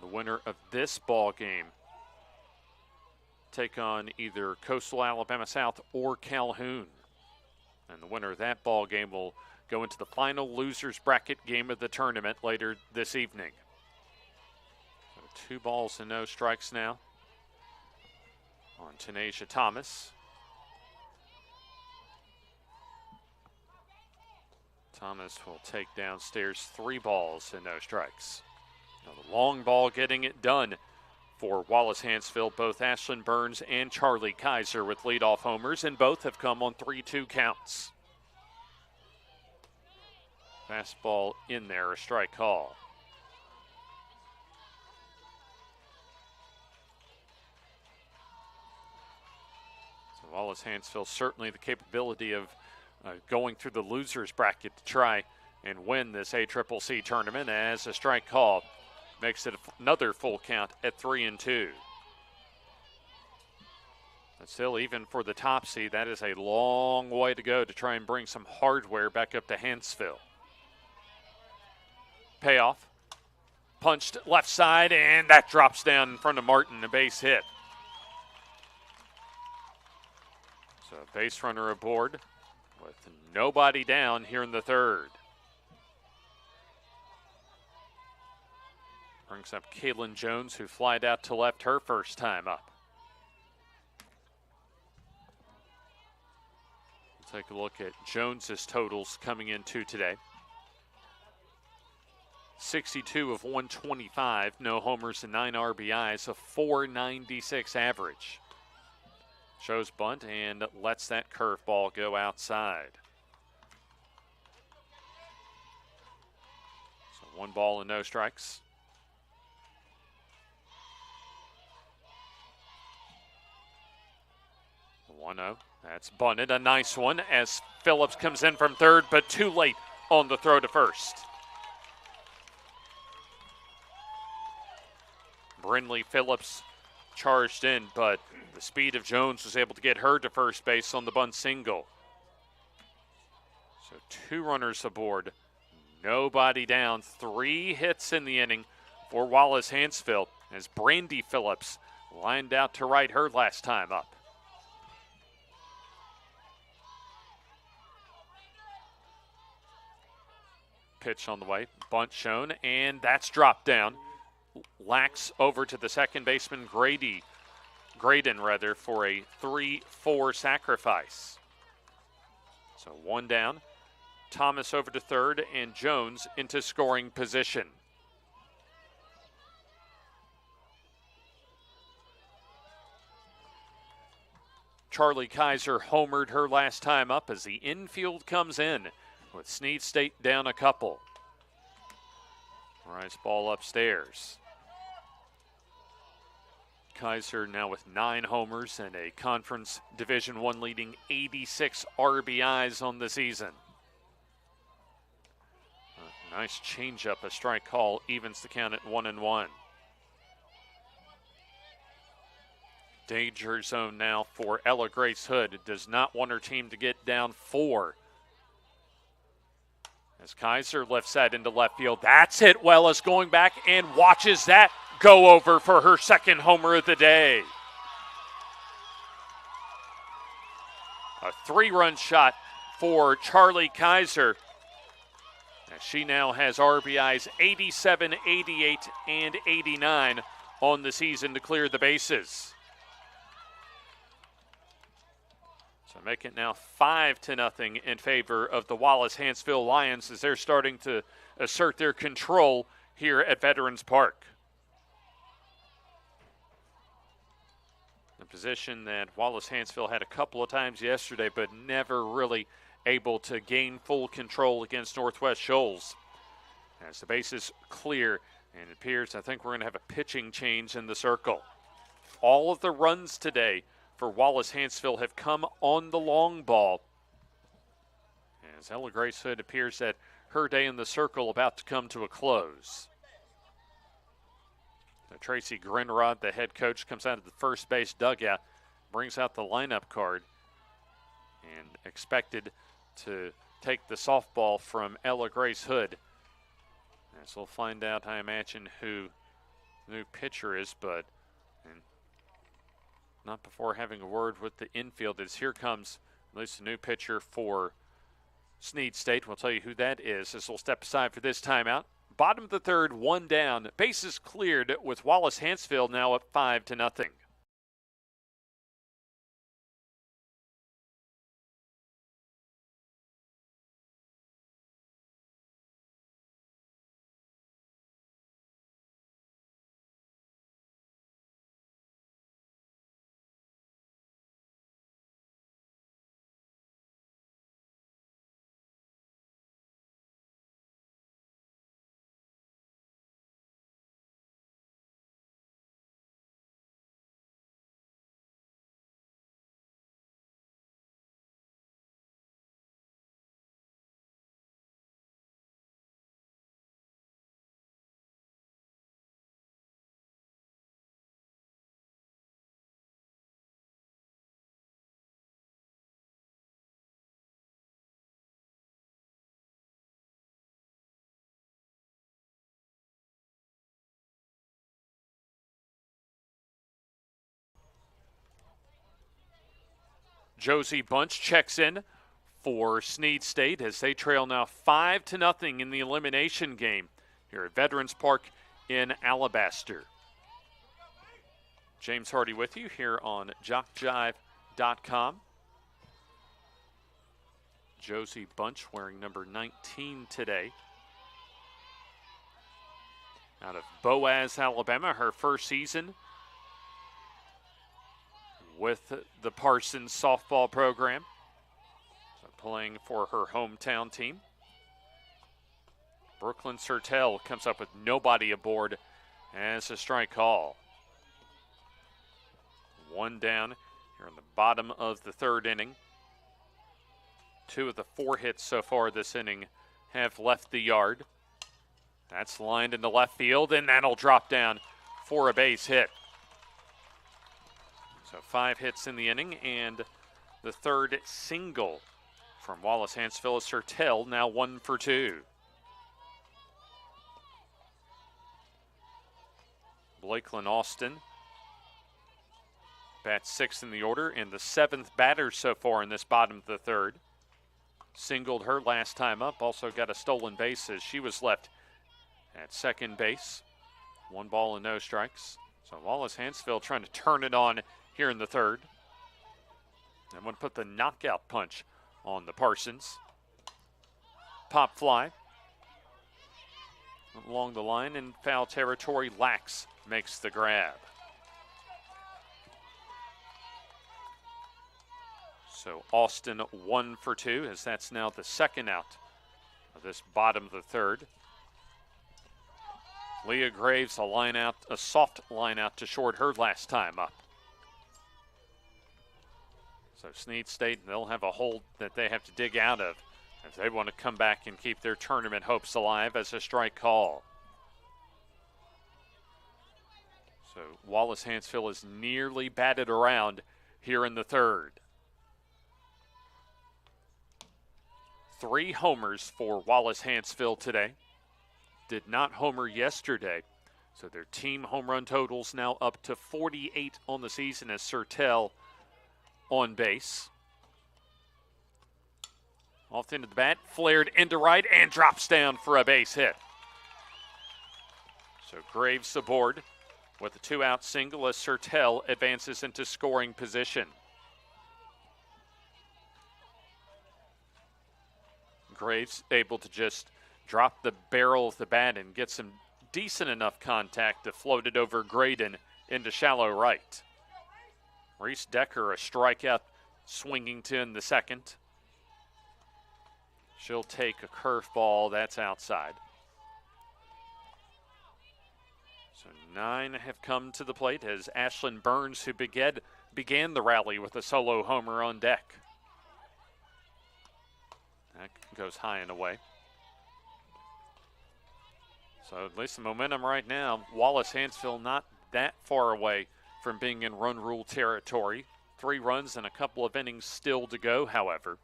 Speaker 1: the winner of this ball game take on either Coastal Alabama South or Calhoun. And the winner of that ball game will go into the final losers bracket game of the tournament later this evening. So 2 balls and no strikes now on Tanasia Thomas. Thomas will take downstairs 3 balls and no strikes. Now the long ball getting it done for Wallace Hanceville, both Ashlyn Burns and Charlie Kaiser with leadoff homers, and both have come on 3-2 counts. Fastball in there, a strike call. So Wallace Hanceville certainly the capability of going through the losers bracket to try and win this ACCC tournament as a strike call makes it another full count at 3-2. But still, even for the top seed, that is a long way to go to try and bring some hardware back up to Hanceville. Payoff, punched left side, and that drops down in front of Martin, a base hit. So base runner aboard with nobody down here in the 3rd. Brings up Kaylin Jones, who flied out to left her first time up. We'll take a look at Jones's totals coming into today. 62 of 125, no homers and 9 RBIs, a .496 average. Shows bunt and lets that curveball go outside. So 1 ball and no strikes. 1-0. That's bunted. A nice one as Phillips comes in from 3rd, but too late on the throw to 1st. Brinley Phillips charged in, but the speed of Jones was able to get her to first base on the bunt single. So 2 runners aboard, nobody down, 3 hits in the inning for Wallace Hanceville as Brandy Phillips lined out to right her last time up. Pitch on the way, bunt shown, and that's dropped down. Lax over to the second baseman, Graydon for a 3-4 sacrifice. So one down. Thomas over to third, and Jones into scoring position. Charlie Kaiser homered her last time up as the infield comes in with Snead State down a couple. Rice ball upstairs. Kaiser now with 9 homers and a Conference Division I leading 86 RBIs on the season. A nice changeup, a strike call, evens the count at 1-1. Danger zone now for Ella Grace Hood. Does not want her team to get down 4. As Kaiser lifts that into left field. That's hit. Wallace going back and watches that go over for her second homer of the day. A 3-run shot for Charlie Kaiser. As she now has RBIs 87, 88, and 89 on the season to clear the bases. So make it now 5-0 in favor of the Wallace Hanceville Lions as they're starting to assert their control here at Veterans Park. A position that Wallace Hanceville had a couple of times yesterday, but never really able to gain full control against Northwest Shoals. As the bases clear, and it appears, I think we're going to have a pitching change in the circle. All of the runs today for Wallace Hanceville have come on the long ball. As Ella Grace Hood appears that her day in the circle about to come to a close. Now, Tracy Grinrod, the head coach, comes out of the first base dugout, brings out the lineup card, and expected to take the softball from Ella Grace Hood. As we'll find out, I imagine, who the new pitcher is, but not before having a word with the infield. As here comes at least a new pitcher for Snead State. We'll tell you who that is as we'll step aside for this timeout. Bottom of the third, 1 down. Bases cleared with Wallace Hanceville now up 5-0. Josie Bunch checks in for Snead State as they trail now 5-0 in the elimination game here at Veterans Park in Alabaster. James Hardy with you here on JockJive.com. Josie Bunch wearing number 19 today. Out of Boaz, Alabama, her first season with the Parsons softball program. So playing for her hometown team. Brooklyn Sertel comes up with nobody aboard as a strike call. 1 down here in the bottom of the third inning. 2 of the 4 hits so far this inning have left the yard. That's lined into left field, and that'll drop down for a base hit. So 5 hits in the inning, and the third single from Wallace Hanceville is Sertel, now 1 for 2. Blakeland Austin bats 6th in the order and the 7th batter so far in this bottom of the 3rd. Singled her last time up, also got a stolen base as she was left at second base. 1 ball and no strikes. So Wallace Hanceville trying to turn it on here in the 3rd. And want to put the knockout punch on the Parsons. Pop fly along the line in foul territory. Lax makes the grab. So Austin 1 for 2 as that's now the 2nd out of this bottom of the 3rd. Leah Graves a soft line out to short her last time up. So Snead State, they'll have a hole that they have to dig out of if they want to come back and keep their tournament hopes alive as a strike call. So Wallace Hanceville is nearly batted around here in the 3rd. 3 homers for Wallace Hanceville today. Did not homer yesterday. So their team home run totals now up to 48 on the season as Sertel on base. Off into the bat, flared into right and drops down for a base hit. So Graves aboard with a 2-out single as Sertel advances into scoring position. Graves able to just drop the barrel of the bat and get some decent enough contact to float it over Graydon into shallow right. Reese Decker a strikeout swinging to in the 2nd. She'll take a curveball that's outside. So 9 have come to the plate as Ashlyn Burns, who began the rally with a solo homer on deck. That goes high and away. So at least the momentum right now, Wallace Hanceville not that far away from being in run rule territory. 3 runs and a couple of innings still to go, however.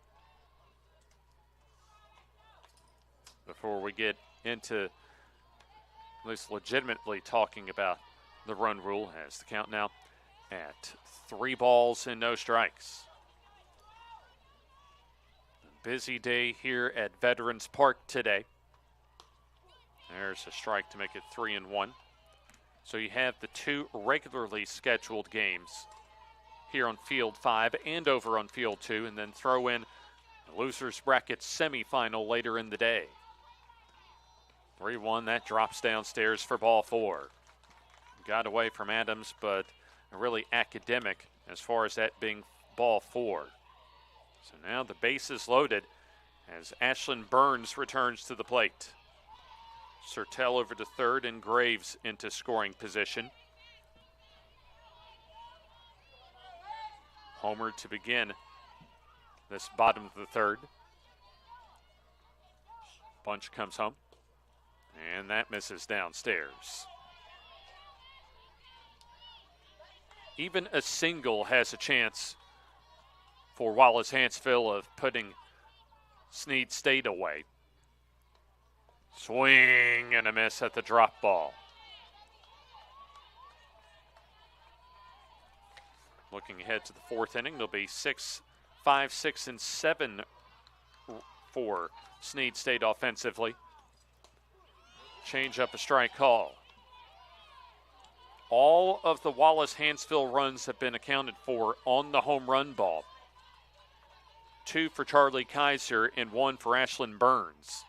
Speaker 1: Before we get into at least legitimately talking about the run rule, as the count now at 3 balls and no strikes. Busy day here at Veterans Park today. There's a strike to make it 3-1. So you have the 2 regularly scheduled games here on Field 5 and over on Field 2, and then throw in the losers bracket semifinal later in the day. 3-1, that drops downstairs for ball 4. Got away from Adams, but really academic as far as that being ball 4. So now the base is loaded as Ashlyn Burns returns to the plate. Sertel over to 3rd and Graves into scoring position. Homer to begin this bottom of the 3rd. Bunch comes home, and that misses downstairs. Even a single has a chance for Wallace Hanceville of putting Snead State away. Swing and a miss at the drop ball. Looking ahead to the 4th inning, there'll be 5, 6, and 7 for Snead State offensively. Change up a strike call. All of the Wallace Hanceville runs have been accounted for on the home run ball. 2 for Charlie Kaiser and 1 for Ashlyn Burns.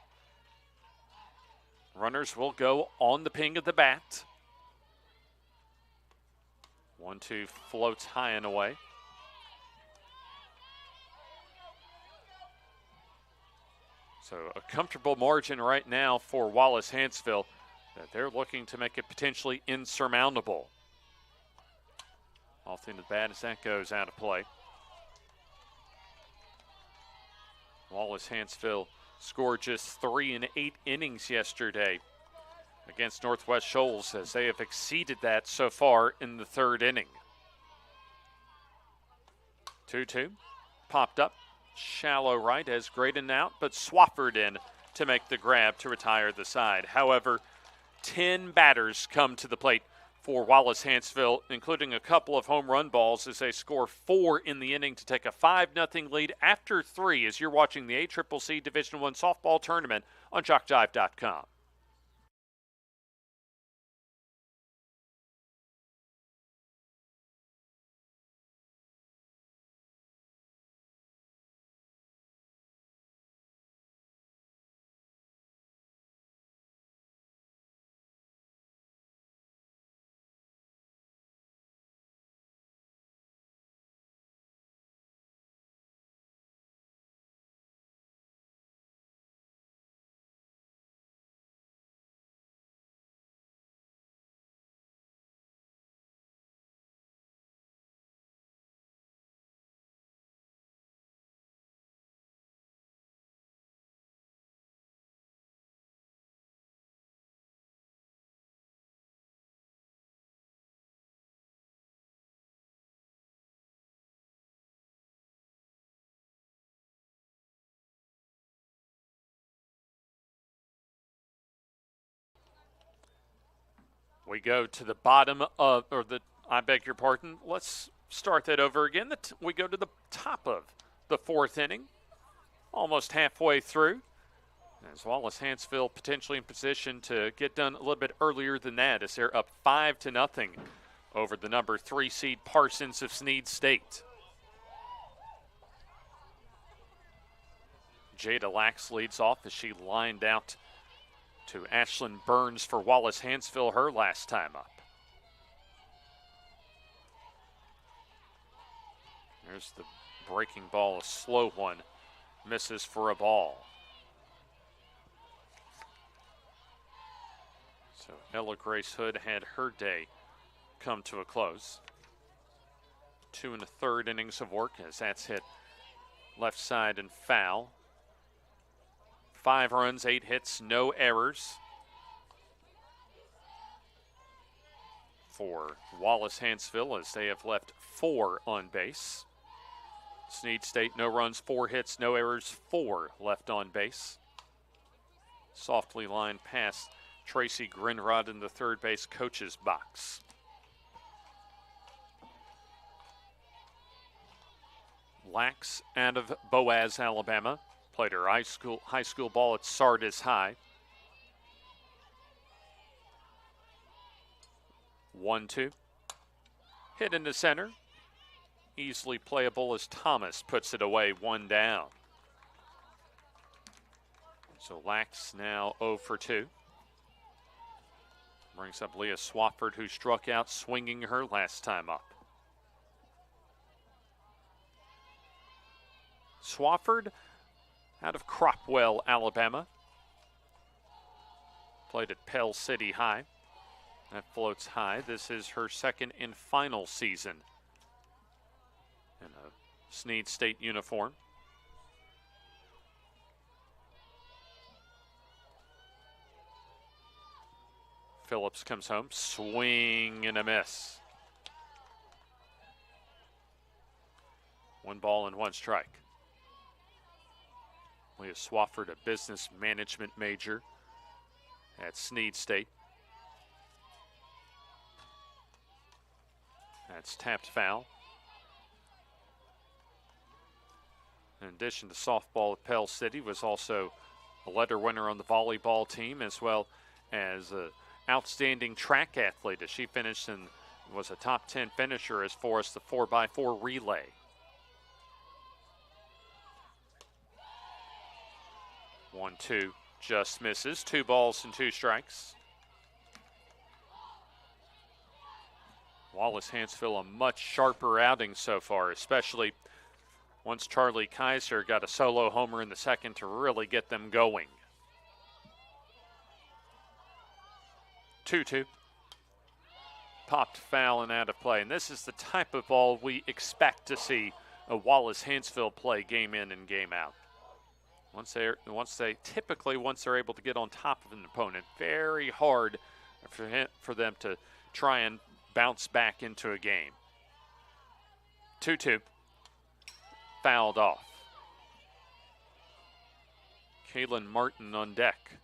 Speaker 1: Runners will go on the ping of the bat. 1-2 floats high and away. So a comfortable margin right now for Wallace Hanceville that they're looking to make it potentially insurmountable. Off into the bat as that goes out of play. Wallace Hanceville scored just 3 in 8 innings yesterday against Northwest Shoals, as they have exceeded that so far in the 3rd inning. 2-2, popped up, shallow right as Graydon out, but Swafford in to make the grab to retire the side. However, 10 batters come to the plate for Wallace Hanceville, including a couple of home run balls as they score 4 in the inning to take a 5-0 lead after 3 as you're watching the ACCC Division I softball tournament on JockJive.com. We go to the bottom of, I beg your pardon, let's start that over again. We go to the top of the 4th inning, almost halfway through. As Wallace Hanceville potentially in position to get done a little bit earlier than that as they're up 5-0 over the number 3 seed Parsons of Snead State. Jada Lax leads off as she lined out to Ashlyn Burns for Wallace Hanceville her last time up. There's the breaking ball, a slow one, misses for a ball. So Ella Grace Hood had her day come to a close. 2 1/3 innings of work as that's hit left side and foul. 5 runs, 8 hits, no errors for Wallace Hanceville as they have left 4 on base. Snead State, no runs, 4 hits, no errors, 4 left on base. Softly lined past Tracy Grinrod in the third base coach's box. Lax out of Boaz, Alabama. Played her high school ball at Sardis High. 1-2. Hit into center. Easily playable as Thomas puts it away, 1 down. So Lax now 0 for 2. Brings up Leah Swafford, who struck out swinging her last time up. Swafford out of Cropwell, Alabama. Played at Pell City High. That floats high. This is her second and final season in a Snead State uniform. Phillips comes home, swing and a miss. 1 ball and 1 strike. Leah Swafford, a business management major at Snead State. That's tapped foul. In addition to softball at Pell City, was also a letter winner on the volleyball team as well as an outstanding track athlete as she finished and was a top 10 finisher as far as the 4x4 relay. One, 2, just misses. 2 balls and 2 strikes. Wallace Hanceville, a much sharper outing so far, especially once Charlie Kaiser got a solo homer in the second to really get them going. 2-2. Popped foul and out of play. And this is the type of ball we expect to see a Wallace Hanceville play game in and game out. Once they're able to get on top of an opponent, very hard for them to try and bounce back into a game. 2-2. Fouled off. Kaylin Martin on deck.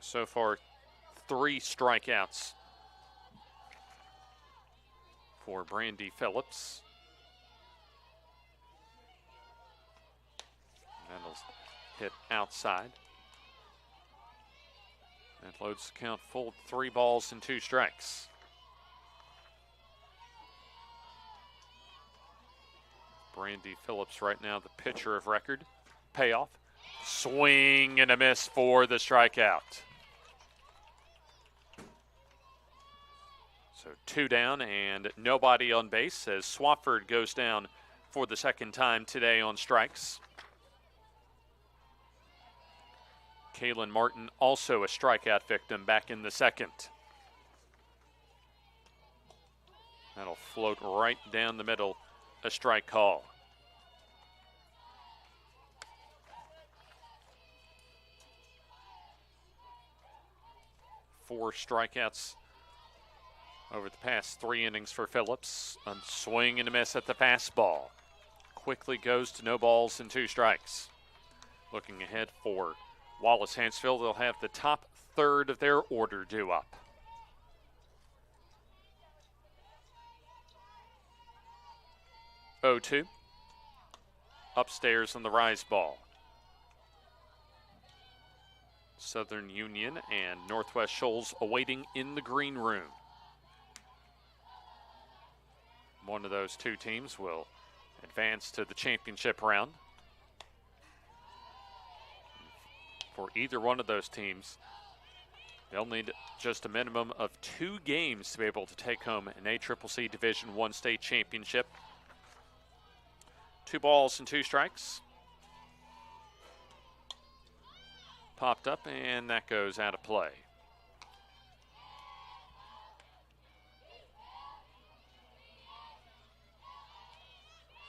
Speaker 1: So far, 3 strikeouts for Brandy Phillips. That'll hit outside. That loads the count full, 3 balls and 2 strikes. Brandy Phillips right now the pitcher of record. Payoff. Swing and a miss for the strikeout. So 2 down and nobody on base as Swafford goes down for the second time today on strikes. Kaylin Martin also a strikeout victim back in the second. That'll float right down the middle, a strike call. Four strikeouts over the past 3 innings for Phillips. A swing and a miss at the fastball. Quickly goes to no balls and 2 strikes. Looking ahead for Wallace Hanceville, they'll have the top third of their order due up. Oh, 2. Upstairs on the rise ball. Southern Union and Northwest Shoals awaiting in the green room. One of those 2 teams will advance to the championship round. For either one of those teams, they'll need just a minimum of 2 games to be able to take home an ACCC Division I state championship. 2 balls and 2 strikes. Popped up, and that goes out of play.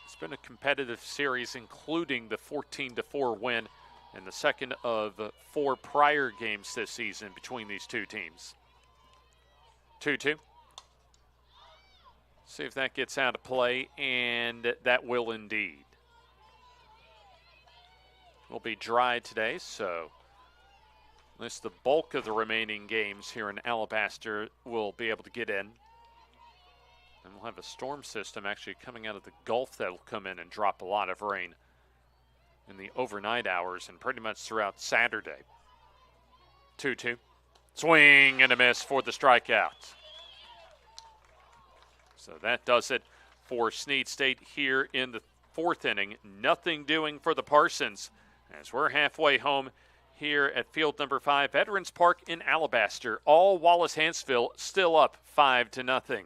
Speaker 1: It's been a competitive series, including the 14-4 win and the second of 4 prior games this season between these 2 teams. 2-2. See if that gets out of play, and that will indeed. Will be dry today, so at least the bulk of the remaining games here in Alabaster will be able to get in. And we'll have a storm system actually coming out of the Gulf that will come in and drop a lot of rain in the overnight hours and pretty much throughout Saturday. 2-2. Swing and a miss for the strikeout. So that does it for Snead State here in the 4th inning. Nothing doing for the Parsons as we're halfway home here at field number 5, Veterans Park in Alabaster. All Wallace Hanceville still up 5-0.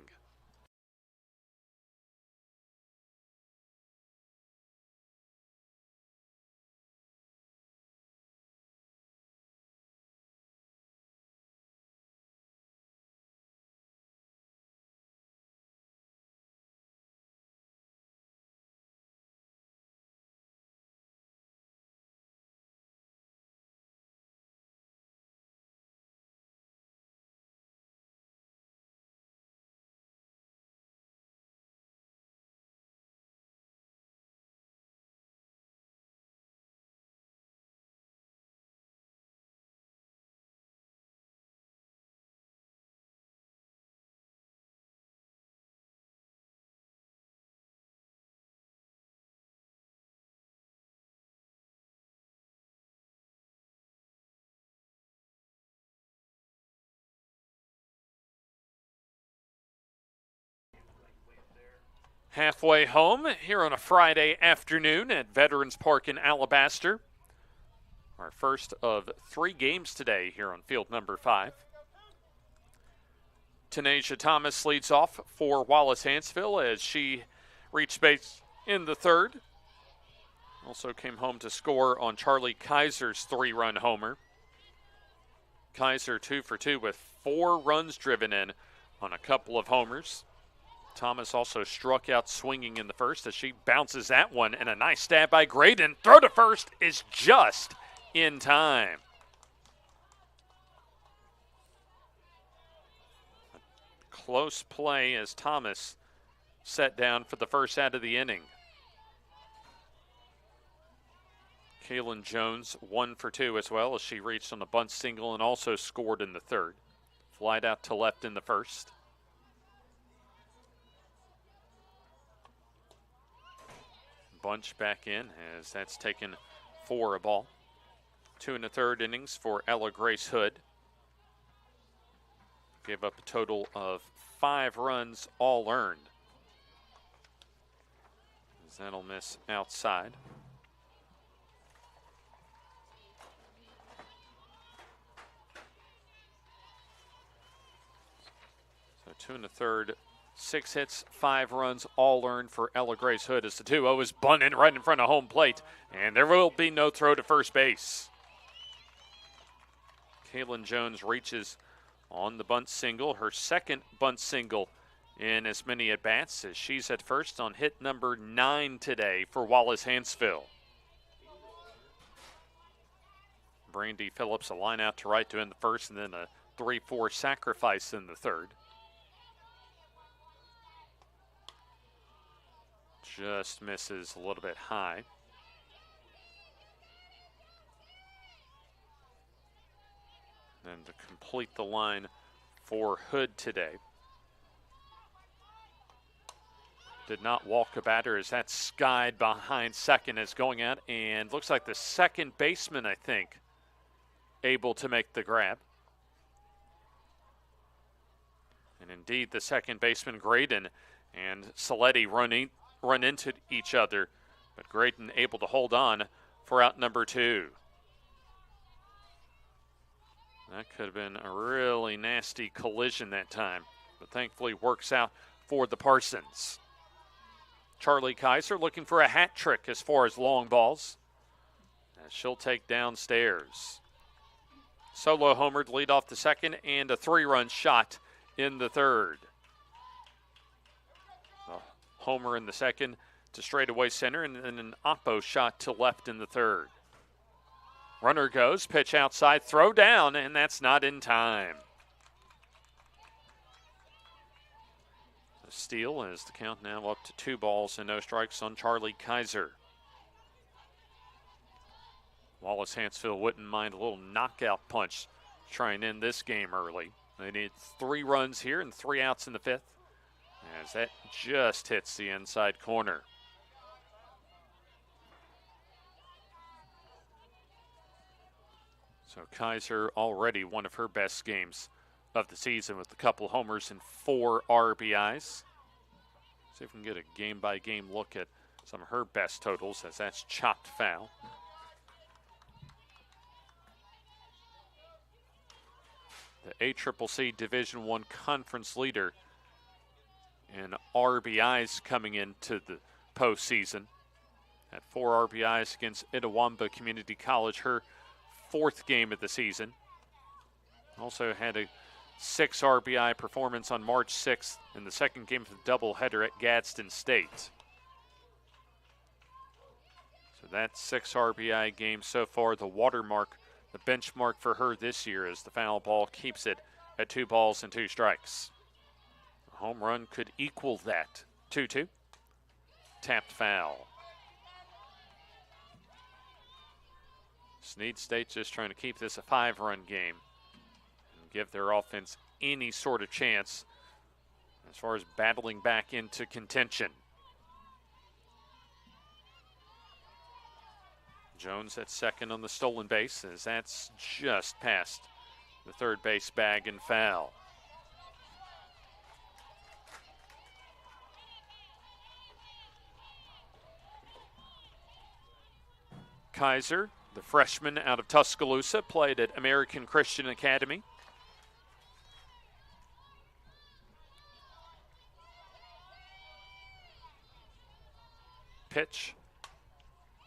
Speaker 1: Halfway home here on a Friday afternoon at Veterans Park in Alabaster. Our first of 3 games today here on field number 5. Tanasia Thomas leads off for Wallace Hanceville as she reached base in the 3rd. Also came home to score on Charlie Kaiser's 3-run homer. Kaiser 2 for 2 with 4 runs driven in on a couple of homers. Thomas also struck out swinging in the 1st as she bounces that one, and a nice stab by Graydon. Throw to first is just in time. Close play as Thomas set down for the first out of the inning. Kaylin Jones 1 for 2 as well as she reached on a bunt single and also scored in the 3rd. Flied out to left in the first. Bunch back in as that's taken 4 a ball. 2 in the third innings for Ella Grace Hood. Gave up a total of 5 runs, all earned. As that'll miss outside. So 2 in the third, 6 hits, 5 runs, all earned for Ella Grace Hood as the 2-0 is bunted right in front of home plate, and there will be no throw to first base. Kaylin Jones reaches on the bunt single, her second bunt single in as many at-bats as she's at first on hit number 9 today for Wallace Hanceville. Brandy Phillips a line out to right to end the first, and then a 3-4 sacrifice in the third. Just misses a little bit high. And to complete the line for Hood today. Did not walk a batter as that skied behind second is going out, and looks like the second baseman, I think, able to make the grab. And indeed, the second baseman, Graydon, and Saletti run into each other, but Graydon able to hold on for out number 2. That could have been a really nasty collision that time, but thankfully works out for the Parsons. Charlie Kaiser looking for a hat trick as far as long balls, as she'll take downstairs. Solo homered to lead off the second, and a 3-run shot in the third. A homer in the second to straightaway center, and then an oppo shot to left in the third. Runner goes, pitch outside, throw down, and that's not in time. A steal as the count now up to 2 balls and no strikes on Charlie Kaiser. Wallace Hanceville wouldn't mind a little knockout punch to try and end this game early. They need 3 runs here and 3 outs in the 5th, as that just hits the inside corner. So Kaiser already one of her best games of the season with a couple homers and 4 RBIs. See if we can get a game-by-game look at some of her best totals, as that's chopped foul. The ACCC Division I Conference leader in RBIs coming into the postseason. Had 4 RBIs against Itawamba Community College, her 4th game of the season. Also had a 6 RBI performance on March 6th in the second game of the doubleheader at Gadsden State. So that's 6 RBI games so far, the watermark, the benchmark for her this year, as the foul ball keeps it at 2 balls and 2 strikes. A home run could equal that. 2-2. Tapped foul. Snead State just trying to keep this a 5-run game and give their offense any sort of chance as far as battling back into contention. Jones at second on the stolen base, as that's just past the third base bag and foul. Kaiser, the freshman out of Tuscaloosa, played at American Christian Academy. Pitch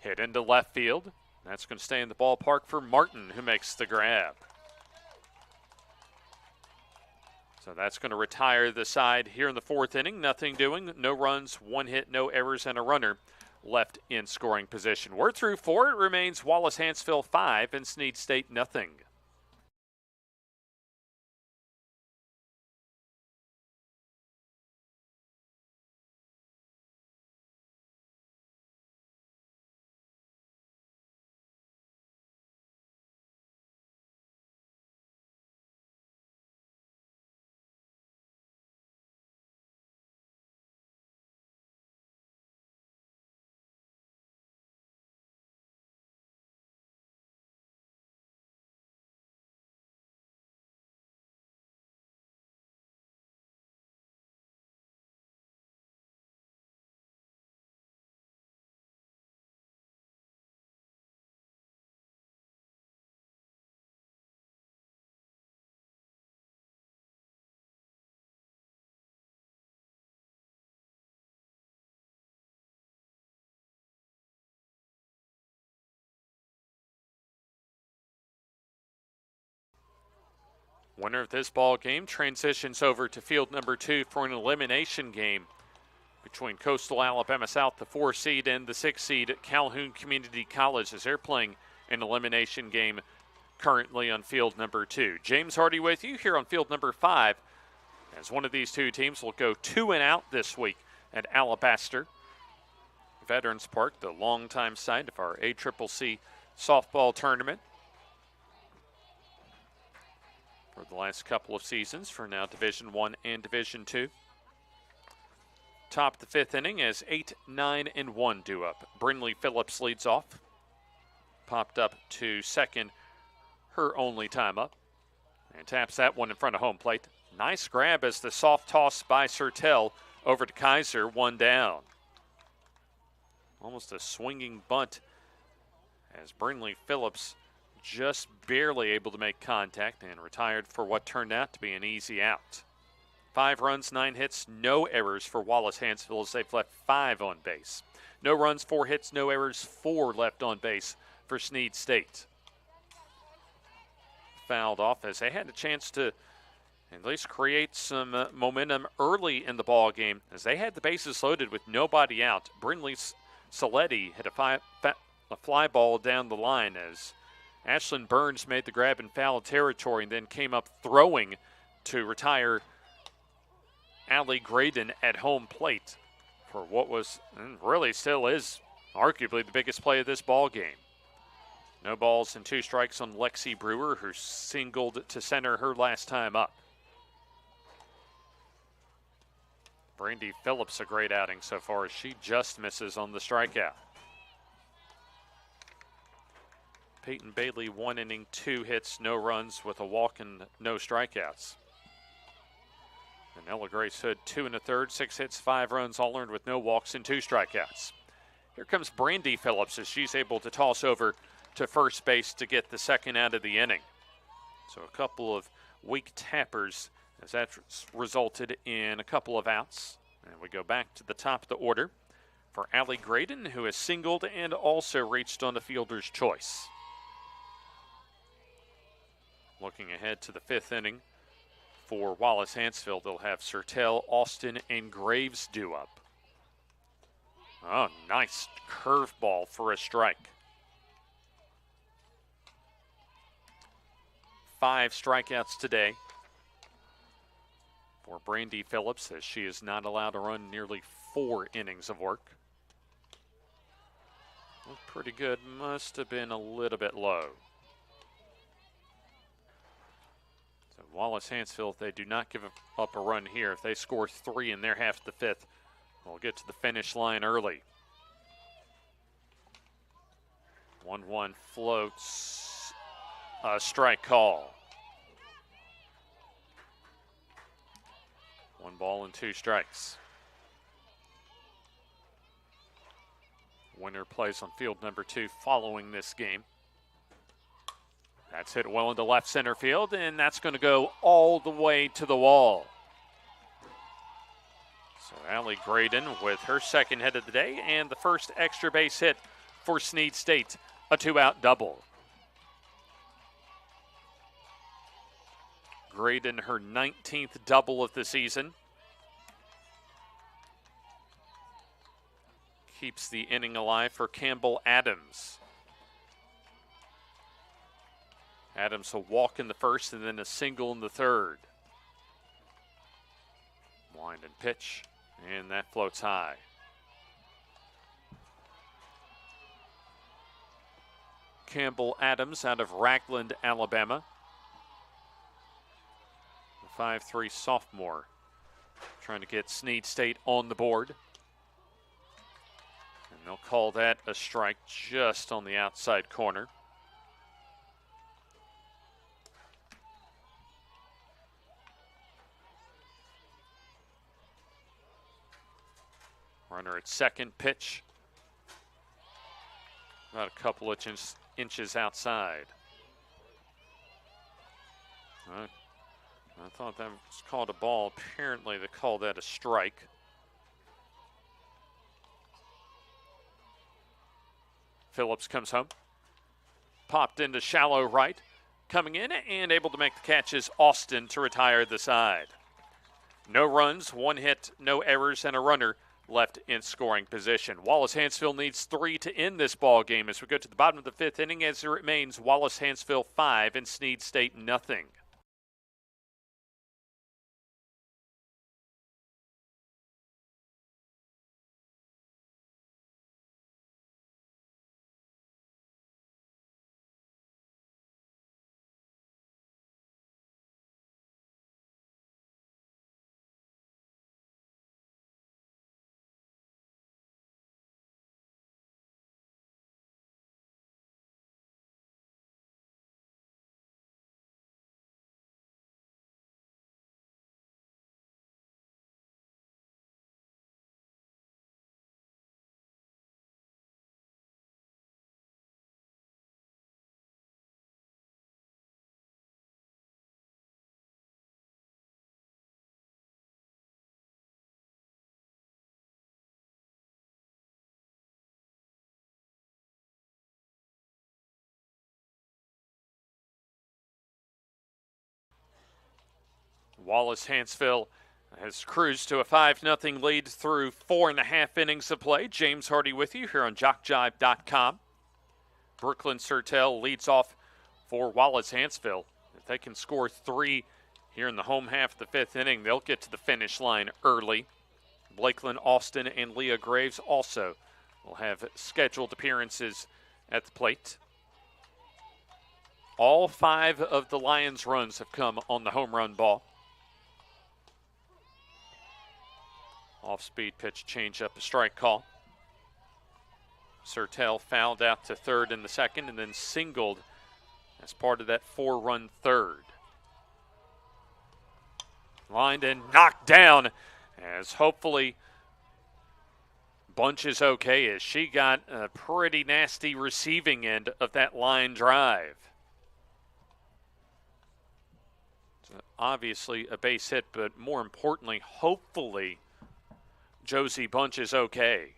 Speaker 1: hit into left field. That's going to stay in the ballpark for Martin, who makes the grab. So that's going to retire the side here in the 4th inning. Nothing doing, no runs, 1 hit, no errors, and a runner left in scoring position. We're through 4. It remains Wallace Hanceville 5 and Snead State nothing. Winner of this ball game transitions over to field number 2 for an elimination game between Coastal Alabama South, the 4 seed, and the 6 seed Calhoun Community College, as they're playing an elimination game currently on field number 2. James Hardy with you here on field number 5, as one of these two teams will go 2 and out this week at Alabaster Veterans Park, the longtime site of our ACCC softball tournament for the last couple of seasons, for now Division I and Division II. Top of the 5th inning as 8, 9, and 1 due up. Brinley Phillips leads off. Popped up to second, her only time up, and taps that one in front of home plate. Nice grab as the soft toss by Sertel over to Kaiser, 1 down. Almost a swinging bunt as Brinley Phillips just barely able to make contact and retired for what turned out to be an easy out. 5 runs, 9 hits, no errors for Wallace Hanceville as they've left 5 on base. No runs, 4 hits, no errors, 4 left on base for Snead State. Fouled off as they had a chance to at least create some momentum early in the ball game as they had the bases loaded with nobody out. Brinley Saletti hit a fly ball down the line as Ashlyn Burns made the grab in foul territory and then came up throwing to retire Allie Graydon at home plate for what was, and really still is, arguably the biggest play of this ball game. No balls and 2 strikes on Lexi Brewer, who singled to center her last time up. Brandy Phillips, a great outing so far as she just misses on the strikeout. Peyton Bailey, 1 inning, 2 hits, no runs with a walk and no strikeouts. And Ella Grace Hood, 2 1/3, 6 hits, 5 runs, all earned with no walks and 2 strikeouts. Here comes Brandy Phillips as she's able to toss over to first base to get the second out of the inning. So a couple of weak tappers as that resulted in a couple of outs. And we go back to the top of the order for Allie Graydon, who has singled and also reached on the fielder's choice. Looking ahead to the 5th inning for Wallace Hanceville, they'll have Sertel, Austin, and Graves due up. Oh, nice curveball for a strike. 5 strikeouts today for Brandy Phillips, as she is not allowed to run nearly 4 innings of work. Looked pretty good, must have been a little bit low. So Wallace Hanceville, if they do not give up a run here, if they score 3 in their half of the 5th, they'll get to the finish line early. 1-1 floats, a strike call. 1 ball and 2 strikes. Winner plays on field number 2 following this game. That's hit well into left center field, and that's going to go all the way to the wall. So Allie Graydon with her second hit of the day and the first extra base hit for Snead State, a 2-out double. Graydon, her 19th double of the season. Keeps the inning alive for Campbell Adams. Adams a walk in the first and then a single in the third. Wind and pitch, and that floats high. Campbell Adams out of Ragland, Alabama. The 5'3" sophomore trying to get Snead State on the board. And they'll call that a strike just on the outside corner. Runner at second, pitch. About a couple of inches outside. I thought that was called a ball. Apparently they called that a strike. Phillips comes home. Popped into shallow right. coming in and able to make the catches, Austin, to retire the side. No runs, 1 hit, no errors, and a runner left in scoring position. Wallace Hanceville needs 3 to end this ball game as we go to the bottom of the 5th inning, as it remains Wallace Hanceville 5 and Snead State nothing. Wallace Hanceville has cruised to a 5-0 lead through 4.5 innings of play. James Hardy with you here on JockJive.com. Brooklyn Sertel leads off for Wallace Hanceville. If they can score 3 here in the home half of the 5th inning, they'll get to the finish line early. Blakeland Austin and Leah Graves also will have scheduled appearances at the plate. All 5 of the Lions' runs have come on the home run ball. Off-speed pitch, change up, a strike call. Sertel fouled out to third in the second and then singled as part of that 4-run third. Lined and knocked down as hopefully Bunch is okay, as she got a pretty nasty receiving end of that line drive. So obviously a base hit, but more importantly, hopefully Josie Bunch is okay.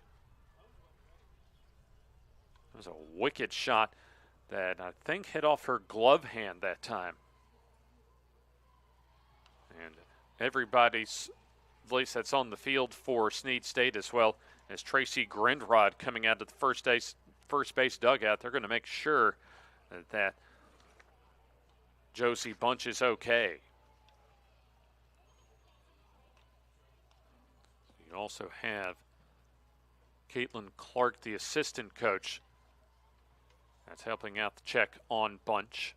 Speaker 1: It was a wicked shot that I think hit off her glove hand that time. And everybody's, at least that's on the field for Snead State as well, as Tracy Grindrod coming out of the first base dugout. They're going to make sure that Josie Bunch is okay. You also have Caitlin Clark, the assistant coach, that's helping out the check on Bunch.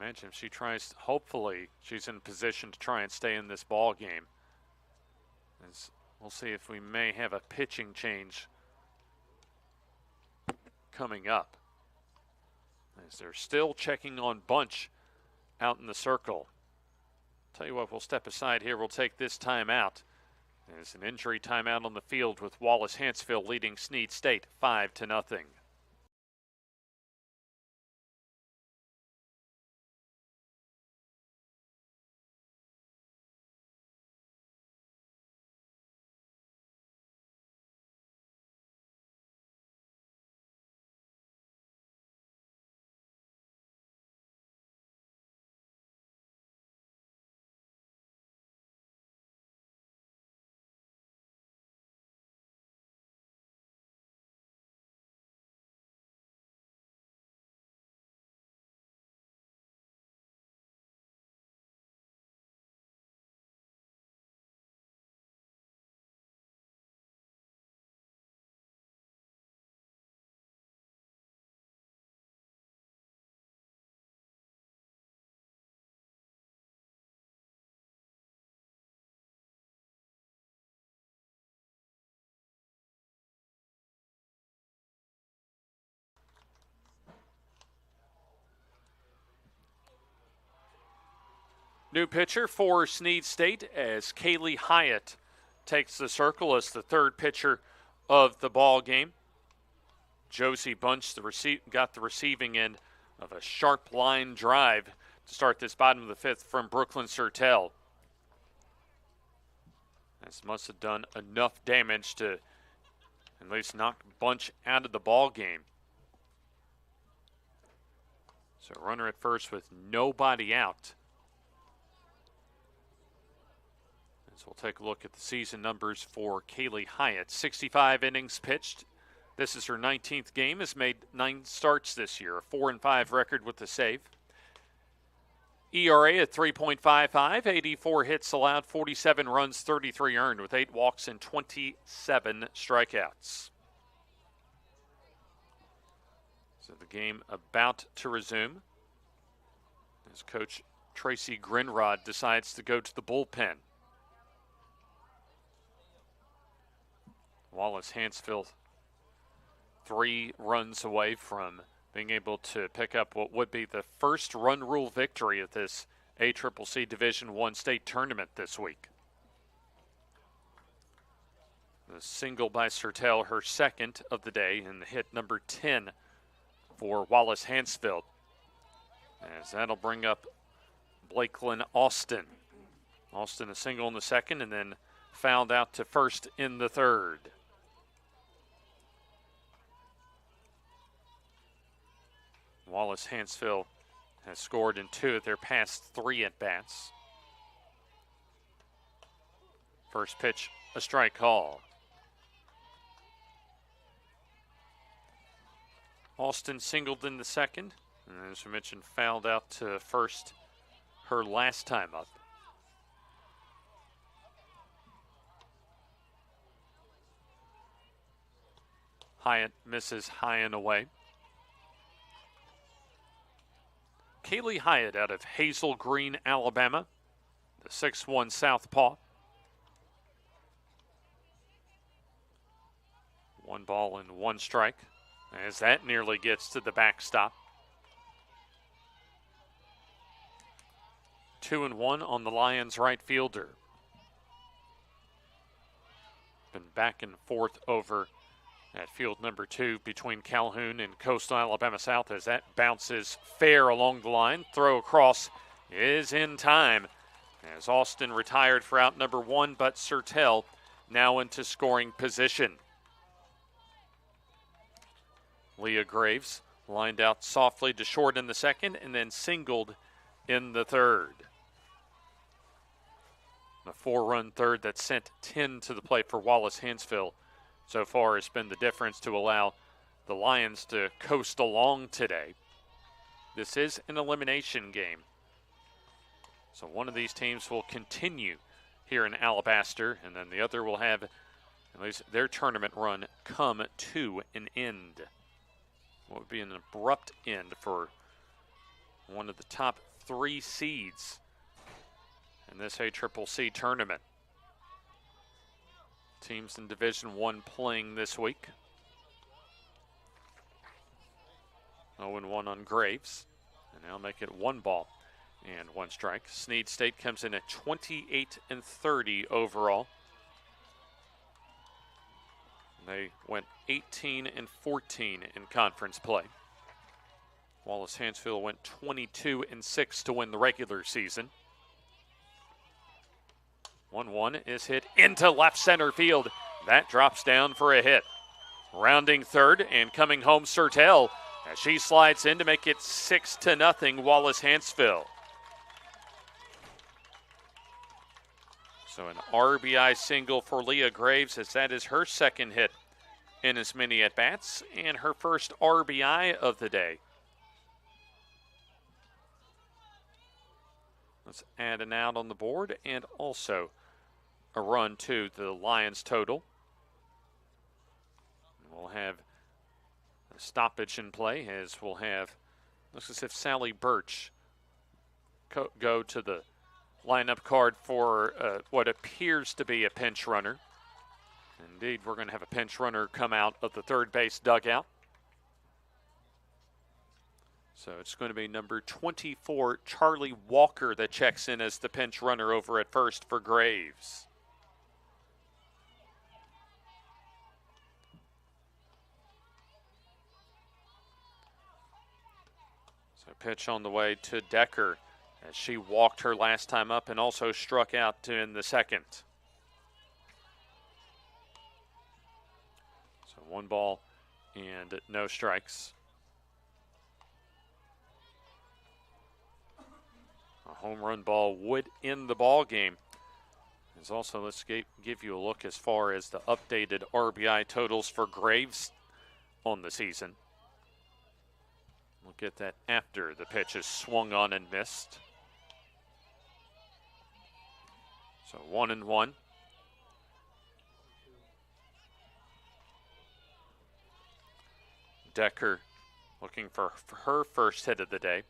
Speaker 1: Imagine if she tries, hopefully she's in position to try and stay in this ball game. We'll see if we may have a pitching change coming up, as they're still checking on Bunch out in the circle. Tell you what, we'll step aside here. We'll take this timeout. There's an injury timeout on the field with Wallace Hanceville leading Snead State 5-0. New pitcher for Snead State as Kaylee Hyatt takes the circle as the third pitcher of the ball game. Josie Bunch got the receiving end of a sharp line drive to start this bottom of the 5th from Brooklyn Sertel. This must have done enough damage to at least knock Bunch out of the ball game. So runner at first with nobody out. As we'll take a look at the season numbers for Kaylee Hyatt. 65 innings pitched. This is her 19th game. Has made 9 starts this year. A 4-5 record with the save. ERA at 3.55. 84 hits allowed. 47 runs, 33 earned with 8 walks and 27 strikeouts. So the game about to resume as Coach Tracy Grinrod decides to go to the bullpen. Wallace Hanceville 3 runs away from being able to pick up what would be the first run rule victory at this ACCC Division I state tournament this week. The single by Sertel, her second of the day, and hit number 10 for Wallace Hanceville. As that'll bring up Blakelyn Austin. Austin a single in the second and then fouled out to first in the third. Wallace Hanceville has scored in 2 of their past 3 at-bats. First pitch, a strike call. Austin singled in the second, and as we mentioned, fouled out to first her last time up. Hyatt misses high and away. Kaylee Hyatt out of Hazel Green, Alabama, the 6'1" southpaw. 1 ball and 1 strike, as that nearly gets to the backstop. 2-1 on the Lions right fielder. Been back and forth over at field number 2 between Calhoun and Coastal Alabama South as that bounces fair along the line. Throw across is in time as Austin retired for out number 1, but Sertel now into scoring position. Leah Graves lined out softly to short in the second and then singled in the third. A 4-run third that sent 10 to the plate for Wallace Hanceville so far has been the difference to allow the Lions to coast along today. This is an elimination game, so one of these teams will continue here in Alabaster, and then the other will have at least their tournament run come to an end. What would be an abrupt end for one of the top 3 seeds in this ACCC tournament. Teams in Division I playing this week. 0-1 on Graves. And now make it 1 ball and 1 strike. Snead State comes in at 28-30 overall. They went 18-14 in conference play. Wallace Hanceville went 22-6 to win the regular season. 1-1 is hit into left center field. That drops down for a hit. Rounding third and coming home Sertel as she slides in to make it 6-0 Wallace Hanceville. So an RBI single for Leah Graves as that is her second hit in as many at-bats and her first RBI of the day. Let's add an out on the board and also a run to the Lions total. We'll have a stoppage in play as we'll have, looks as if Sally Birch go to the lineup card for what appears to be a pinch runner. Indeed, we're going to have a pinch runner come out of the third base dugout. So it's going to be number 24, Charlie Walker, that checks in as the pinch runner over at first for Graves. So pitch on the way to Decker as she walked her last time up and also struck out in the second. So 1 ball and no strikes. home run ball would end the ball game. There's also, let's give you a look as far as the updated RBI totals for Graves on the season. We'll get that after the pitch is swung on and missed. So 1-1. Decker looking for her first hit of the day.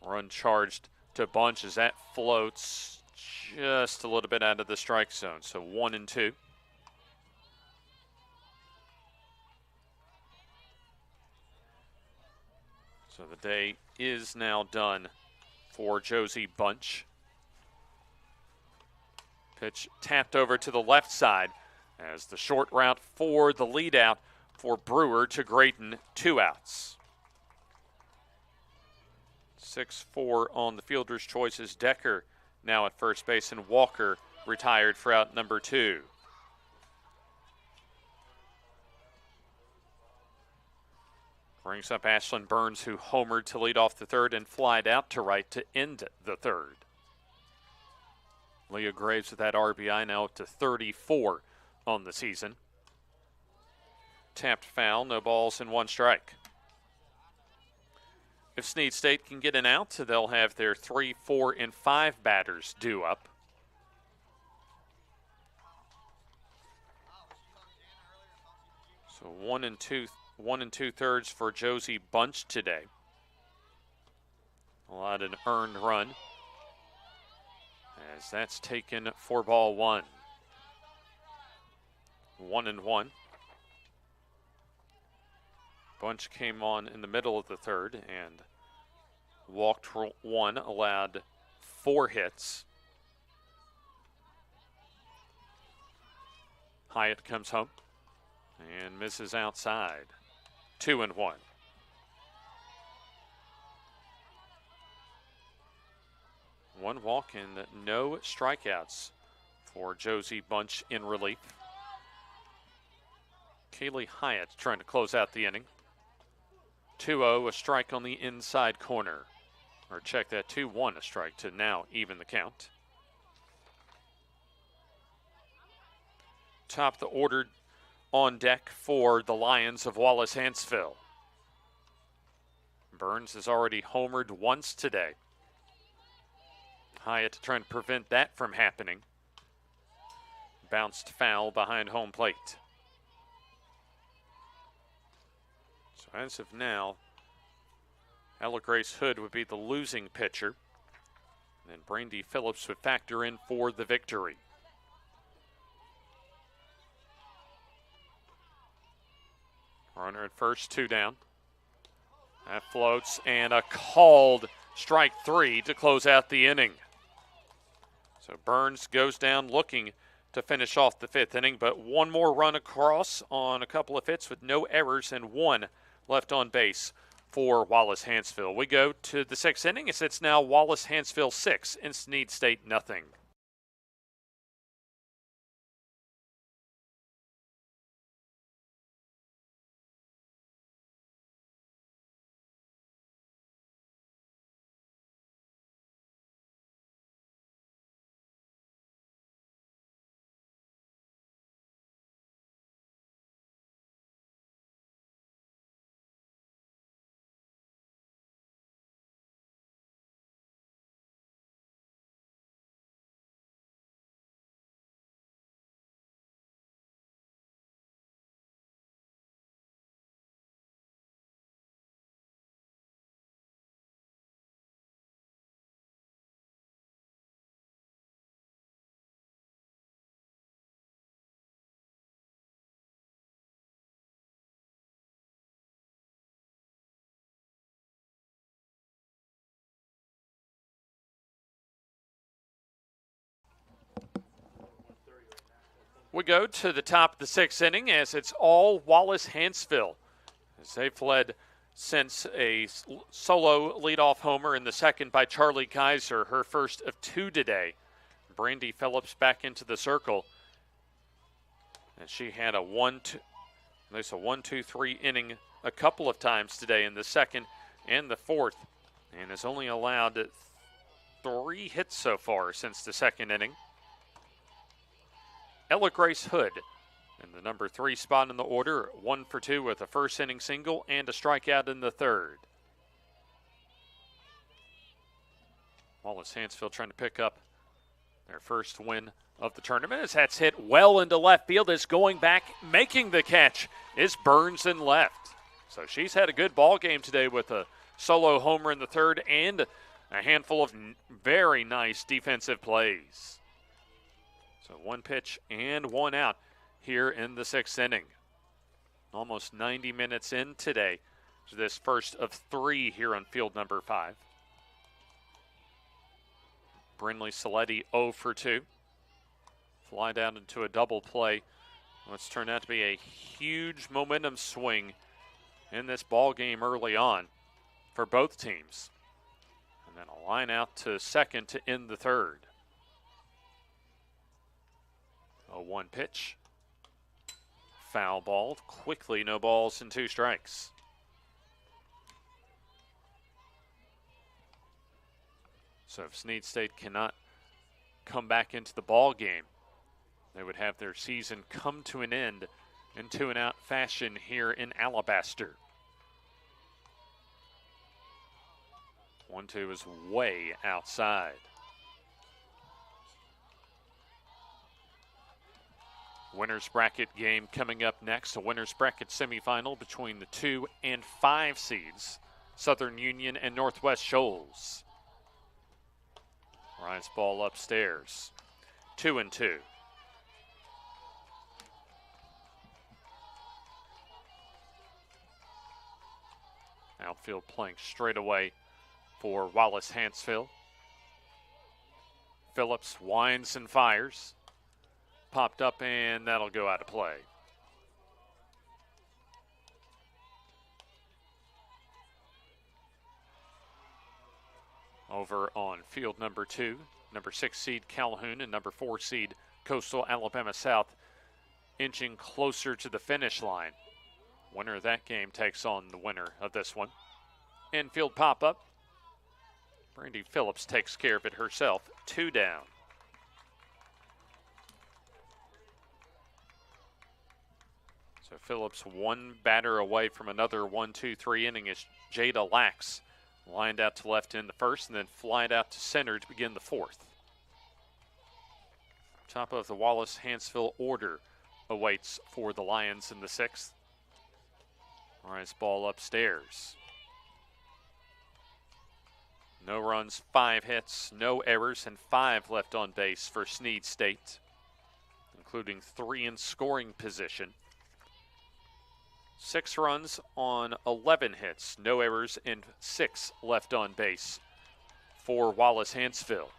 Speaker 1: Run charged to Bunch as that floats just a little bit out of the strike zone. So 1-2. So the day is now done for Josie Bunch. Pitch tapped over to the left side as the short route for the lead out for Brewer to Grayton, 2 outs. 6-4 on the fielder's choices. Decker now at first base, and Walker retired for out number 2. Brings up Ashlyn Burns, who homered to lead off the third and flied out to right to end the third. Leah Graves with that RBI, now up to 34 on the season. Tapped foul, no balls and 1 strike. If Snead State can get an out, they'll have their 3, 4, and 5 batters due up. So 1 2/3 for Josie Bunch today. Allowed an earned run, as that's taken for ball 1. 1-1. Bunch came on in the middle of the third and walked 1, allowed 4 hits. Hyatt comes home and misses outside. 2-1. One walk and no strikeouts for Josie Bunch in relief. Kaylee Hyatt trying to close out the inning. 2-0, a strike on the inside corner. Or check that, 2-1, a strike to now even the count. Top the order on deck for the Lions of Wallace Hanceville. Burns has already homered once today. Hyatt trying to prevent that from happening. Bounced foul behind home plate. So as of now, Ella Grace Hood would be the losing pitcher. And then Brandy Phillips would factor in for the victory. Runner at first, 2 down. That floats, and a called strike 3 to close out the inning. So Burns goes down looking to finish off the 5th inning, but one more run across on a couple of hits with no errors and 1 left on base for Wallace Hanceville. We go to the 6th inning as it's now Wallace Hanceville 6 and Snead State nothing. We go to the top of the 6th inning as it's all Wallace Hanceville, as they've led since a solo leadoff homer in the second by Charlie Kaiser, her first of 2 today. Brandy Phillips back into the circle, and she had a 1-2-3 inning a couple of times today in the second and the fourth, and has only allowed 3 hits so far since the second inning. Ella Grace Hood in the number 3 spot in the order, 1 for 2 with a first inning single and a strikeout in the third. Wallace Hanceville trying to pick up their first win of the tournament as that's hit well into left field. Is going back, making the catch is Burns in left. So she's had a good ball game today with a solo homer in the third and a handful of very nice defensive plays. So 1 pitch and 1 out here in the 6th inning. Almost 90 minutes in today to this first of 3 here on field number 5. Brinley Saletti 0 for 2. Fly down into a double play. What's turned out to be a huge momentum swing in this ball game early on for both teams. And then a line out to second to end the third. A 1 pitch. Foul ball. Quickly, no balls and 2 strikes. So if Snead State cannot come back into the ball game, they would have their season come to an end in 2-and-out fashion here in Alabaster. 1-2 is way outside. Winners bracket game coming up next. A winners bracket semifinal between the 2 and 5 seeds, Southern Union and Northwest Shoals. Rise ball upstairs. 2-2. Outfield playing straight away for Wallace Hanceville. Phillips winds and fires. Popped up, and that'll go out of play. Over on field number 2, number 6 seed Calhoun and number 4 seed Coastal Alabama South inching closer to the finish line. Winner of that game takes on the winner of this one. Infield pop-up. Brandy Phillips takes care of it herself. 2 down. So Phillips 1 batter away from another 1-2-3 inning as Jada Lax lined out to left in the first and then flied out to center to begin the 4th. Top of the Wallace-Hanceville order awaits for the Lions in the 6th. Rise ball upstairs. No runs, 5 hits, no errors, and 5 left on base for Snead State, including 3 in scoring position. 6 runs on 11 hits, no errors, and 6 left on base for Wallace Hanceville.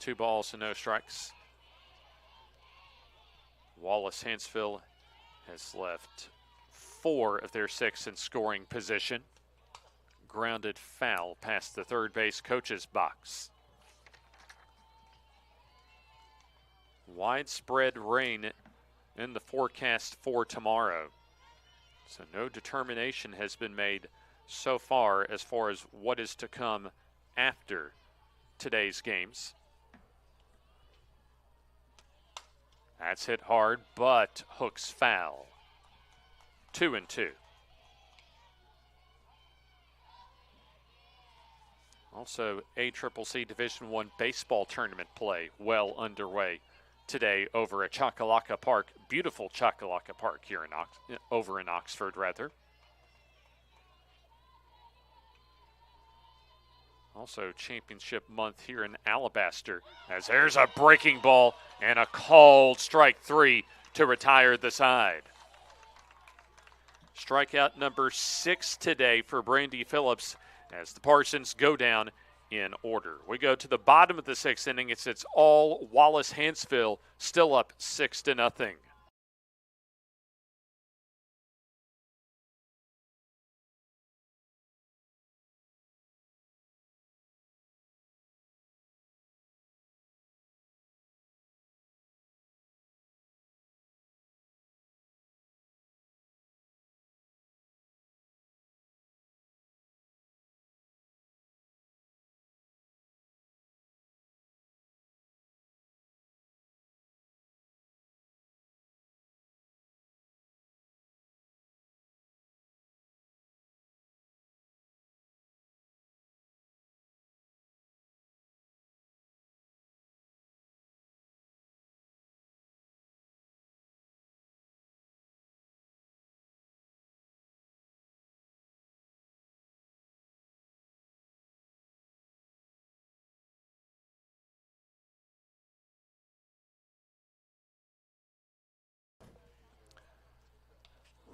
Speaker 1: 2 balls and no strikes. Wallace Hanceville has left 4 of their 6 in scoring position. Grounded foul past the third base coach's box. Widespread rain in the forecast for tomorrow. So no determination has been made so far as what is to come after today's games. That's hit hard, but hooks foul. 2-2. Also, ACCC Division I baseball tournament play well underway today over at Choccolocco Park. Beautiful Choccolocco Park here over in Oxford, rather. Also championship month here in Alabaster, as there's a breaking ball and a called strike 3 to retire the side. Strikeout number 6 today for Brandy Phillips as the Parsons go down in order. We go to the bottom of the 6th inning. It's all Wallace Hanceville, still up 6-0.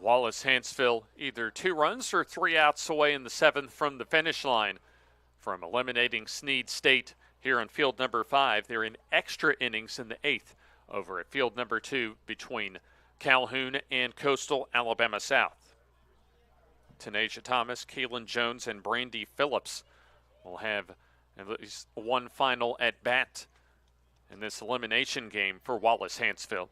Speaker 1: Wallace Hanceville either 2 runs or 3 outs away in the 7th from the finish line from eliminating Snead State here on field number 5. They're in extra innings in the 8th over at field number 2 between Calhoun and Coastal Alabama South. Tanisha Thomas, Kaylin Jones, and Brandy Phillips will have at least one final at bat in this elimination game for Wallace Hanceville.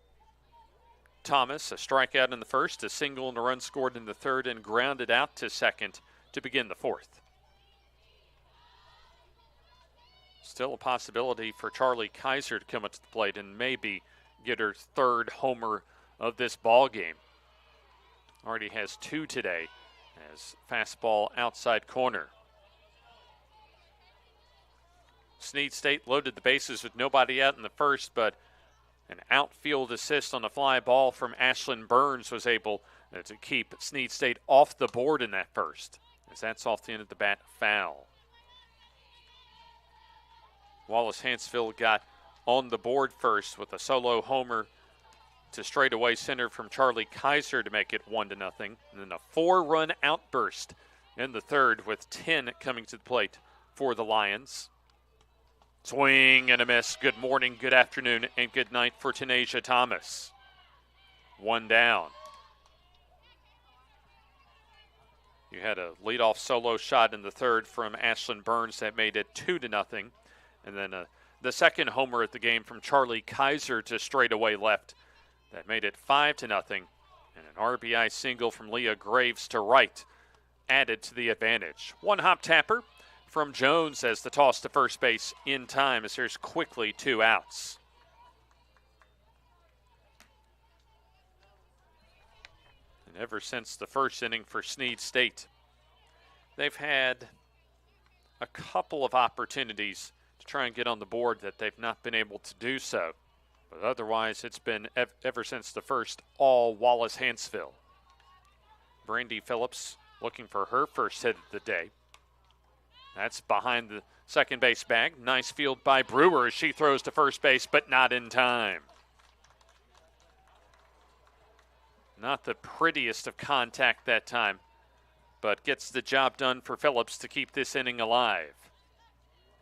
Speaker 1: Thomas, a strikeout in the 1st, a single and a run scored in the 3rd, and grounded out to 2nd to begin the 4th. Still a possibility for Charlie Kaiser to come up to the plate and maybe get her 3rd homer of this ball game. Already has 2 today as fastball outside corner. Snead State loaded the bases with nobody out in the 1st, but an outfield assist on a fly ball from Ashlyn Burns was able to keep Snead State off the board in that 1st, as that's off the end of the bat foul. Wallace Hanceville got on the board first with a solo homer to straightaway center from Charlie Kaiser to make it 1-0, and then a 4-run outburst in the 3rd with 10 coming to the plate for the Lions. Swing and a miss. Good morning, good afternoon, and good night for Tanisha Thomas. 1 down. You had a leadoff solo shot in the 3rd from Ashlyn Burns that made it 2-0. And then the 2nd homer at the game from Charlie Kaiser to straightaway left that made it 5-0. And an RBI single from Leah Graves to right added to the advantage. 1 hop tapper from Jones as the toss to first base in time, as there's quickly 2 outs. And ever since the 1st inning for Snead State, they've had a couple of opportunities to try and get on the board that they've not been able to do so. But otherwise, it's been ever since the 1st, all Wallace Hanceville. Brandy Phillips looking for her first hit of the day. That's behind the second base bag. Nice field by Brewer as she throws to first base, but not in time. Not the prettiest of contact that time, but gets the job done for Phillips to keep this inning alive.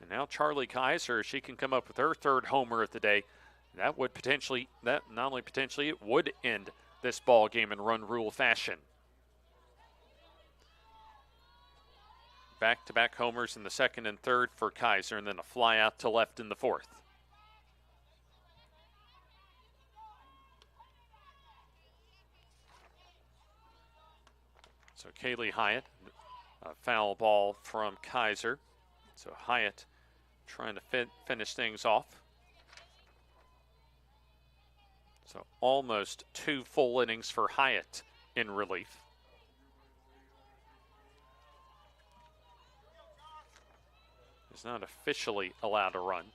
Speaker 1: And now Charlie Kaiser, she can come up with her 3rd homer of the day. That would potentially, not only potentially, it would end this ball game in run rule fashion. Back-to-back homers in the 2nd and 3rd for Kaiser, and then a fly out to left in the 4th. So Kaylee Hyatt, a foul ball from Kaiser. So Hyatt trying to finish things off. So almost 2 full innings for Hyatt in relief. Is not officially allowed to run.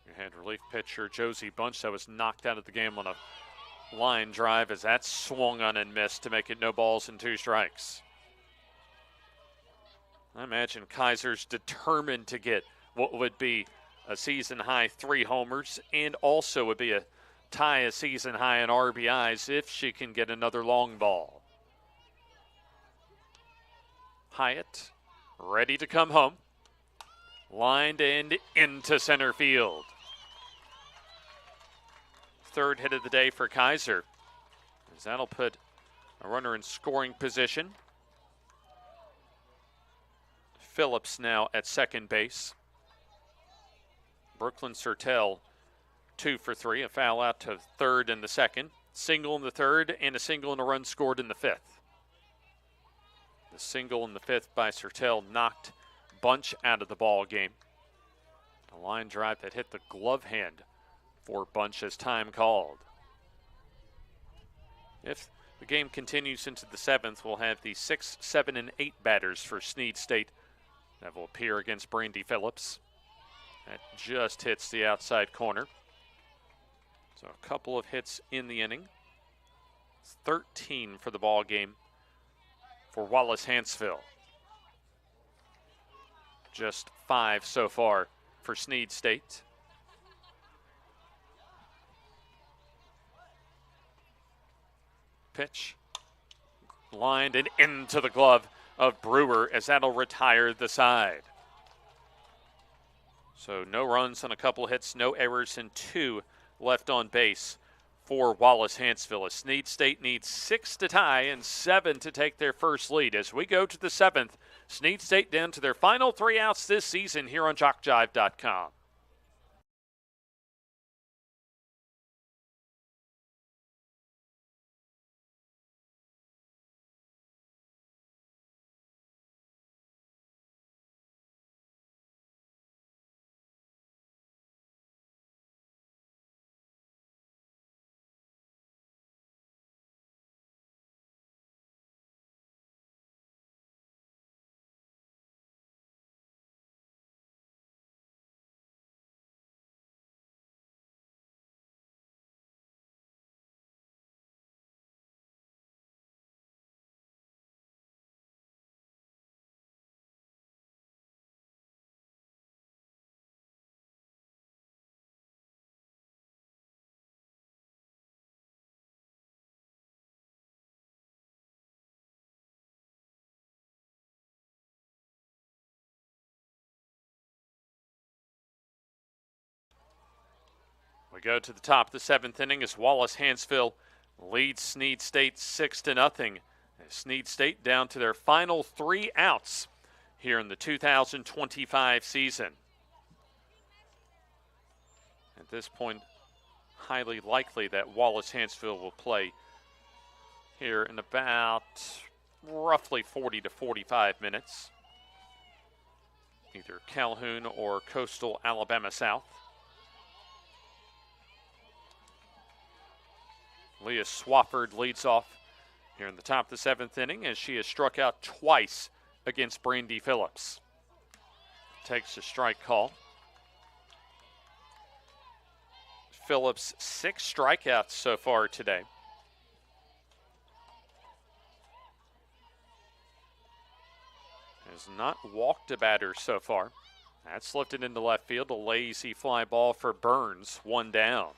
Speaker 1: You had relief pitcher Josie Bunch that was knocked out of the game on a line drive as that swung on and missed to make it no balls and 2 strikes. I imagine Kaiser's determined to get what would be a season-high 3 homers and also would be a season-high in RBIs if she can get another long ball. Hyatt ready to come home. Lined and into center field. 3rd hit of the day for Kaiser, as that'll put a runner in scoring position. Phillips now at second base. Brooklyn Sertel 2 for 3, a foul out to 3rd in the 2nd, single in the 3rd, and a single and a run scored in the 5th. The single in the 5th by Sertel knocked Bunch out of the ball game. A line drive that hit the glove hand for Bunch as time called. If the game continues into the 7th, we'll have the 6, 7, and 8 batters for Snead State that will appear against Brandy Phillips. That just hits the outside corner. So a couple of hits in the inning. 13 for the ball game for Wallace Hanceville. Just 5 so far for Snead State. pitch. Lined and into the glove of Brewer as that'll retire the side. So no runs on a couple hits, no errors, and 2 left on base for Wallace Hanceville. Snead State needs 6 to tie and 7 to take their first lead. As we go to the 7th, Snead State down to their final 3 outs this season here on JockJive.com. We go to the top of the 7th inning as Wallace Hanceville leads Snead State 6-0. Snead State down to their final 3 outs here in the 2025 season. At this point, highly likely that Wallace Hanceville will play here in about roughly 40 to 45 minutes. Either Calhoun or Coastal Alabama South. Leah Swafford leads off here in the top of the 7th inning as she has struck out twice against Brandy Phillips. Takes a strike call. Phillips 6 strikeouts so far today. Has not walked a batter so far. That's lifted into left field. A lazy fly ball for Burns, 1 down.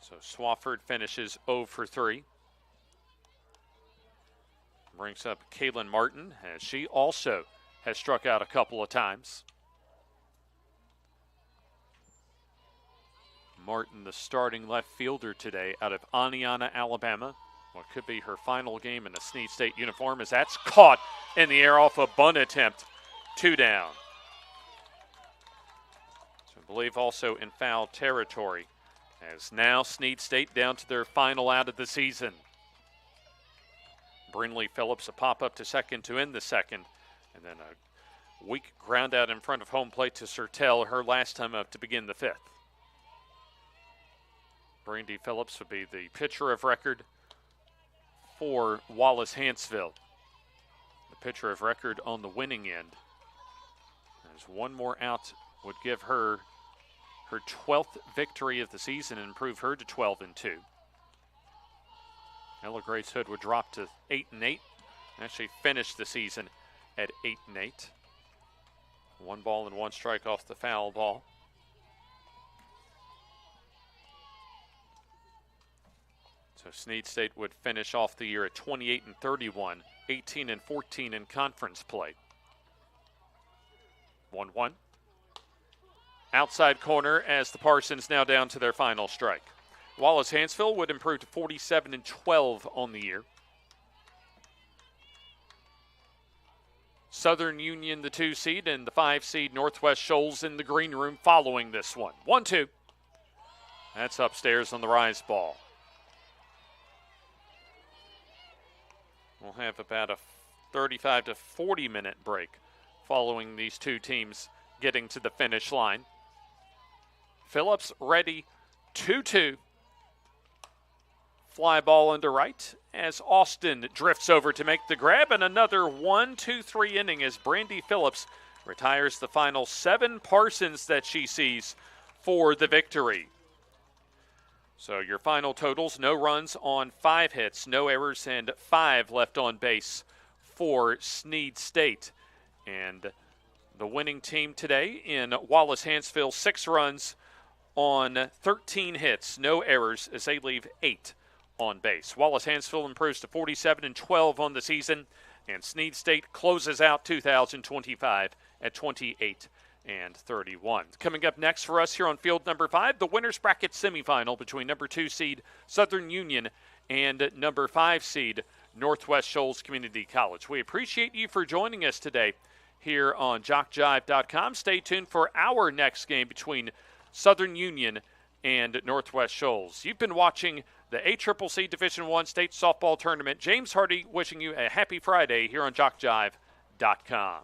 Speaker 1: So Swafford finishes 0 for 3. Brings up Kaylin Martin as she also has struck out a couple of times. Martin, the starting left fielder today out of Aniana, Alabama. What could be her final game in a Snead State uniform as that's caught in the air off a bunt attempt. 2 down. So I believe also in foul territory. As now Snead State down to their final out of the season. Brinley Phillips a pop-up to second to end the second. And then a weak ground out in front of home plate to Sertel, her last time up to begin the 5th. Brandy Phillips would be the pitcher of record for Wallace Hanceville. The pitcher of record on the winning end. As one more out would give her 12th victory of the season and improve her to 12-2. Ella Grace Hood would drop to 8-8. Actually finished the season at 8-8. 1 ball and 1 strike off the foul ball. So Snead State would finish off the year at 28-31, 18-14 in conference play. 1-1. Outside corner as the Parsons now down to their final strike. Wallace Hanceville would improve to 47-12 on the year. Southern Union, the 2 seed, and the 5 seed Northwest Shoals in the green room following this one. 1-2. That's upstairs on the rise ball. We'll have about a 35 to 40 minute break following these 2 teams getting to the finish line. Phillips ready, 2-2. Fly ball into right as Austin drifts over to make the grab, and another 1-2-3 inning as Brandy Phillips retires the final 7 Parsons that she sees for the victory. So your final totals: no runs on 5 hits, no errors, and 5 left on base for Snead State. And the winning team today in Wallace Hanceville, 6 runs on 13 hits, no errors as they leave 8 on base. Wallace Hanceville improves to 47-12 on the season, and Snead State closes out 2025 at 28-31. Coming up next for us here on field number 5, the winners bracket semifinal between number 2 seed Southern Union and number 5 seed Northwest Shoals Community College. We appreciate you for joining us today here on JockJive.com. Stay tuned for our next game between Southern Union and Northwest Shoals. You've been watching the ACCC Division I State Softball Tournament. James Hardy wishing you a happy Friday here on JockJive.com.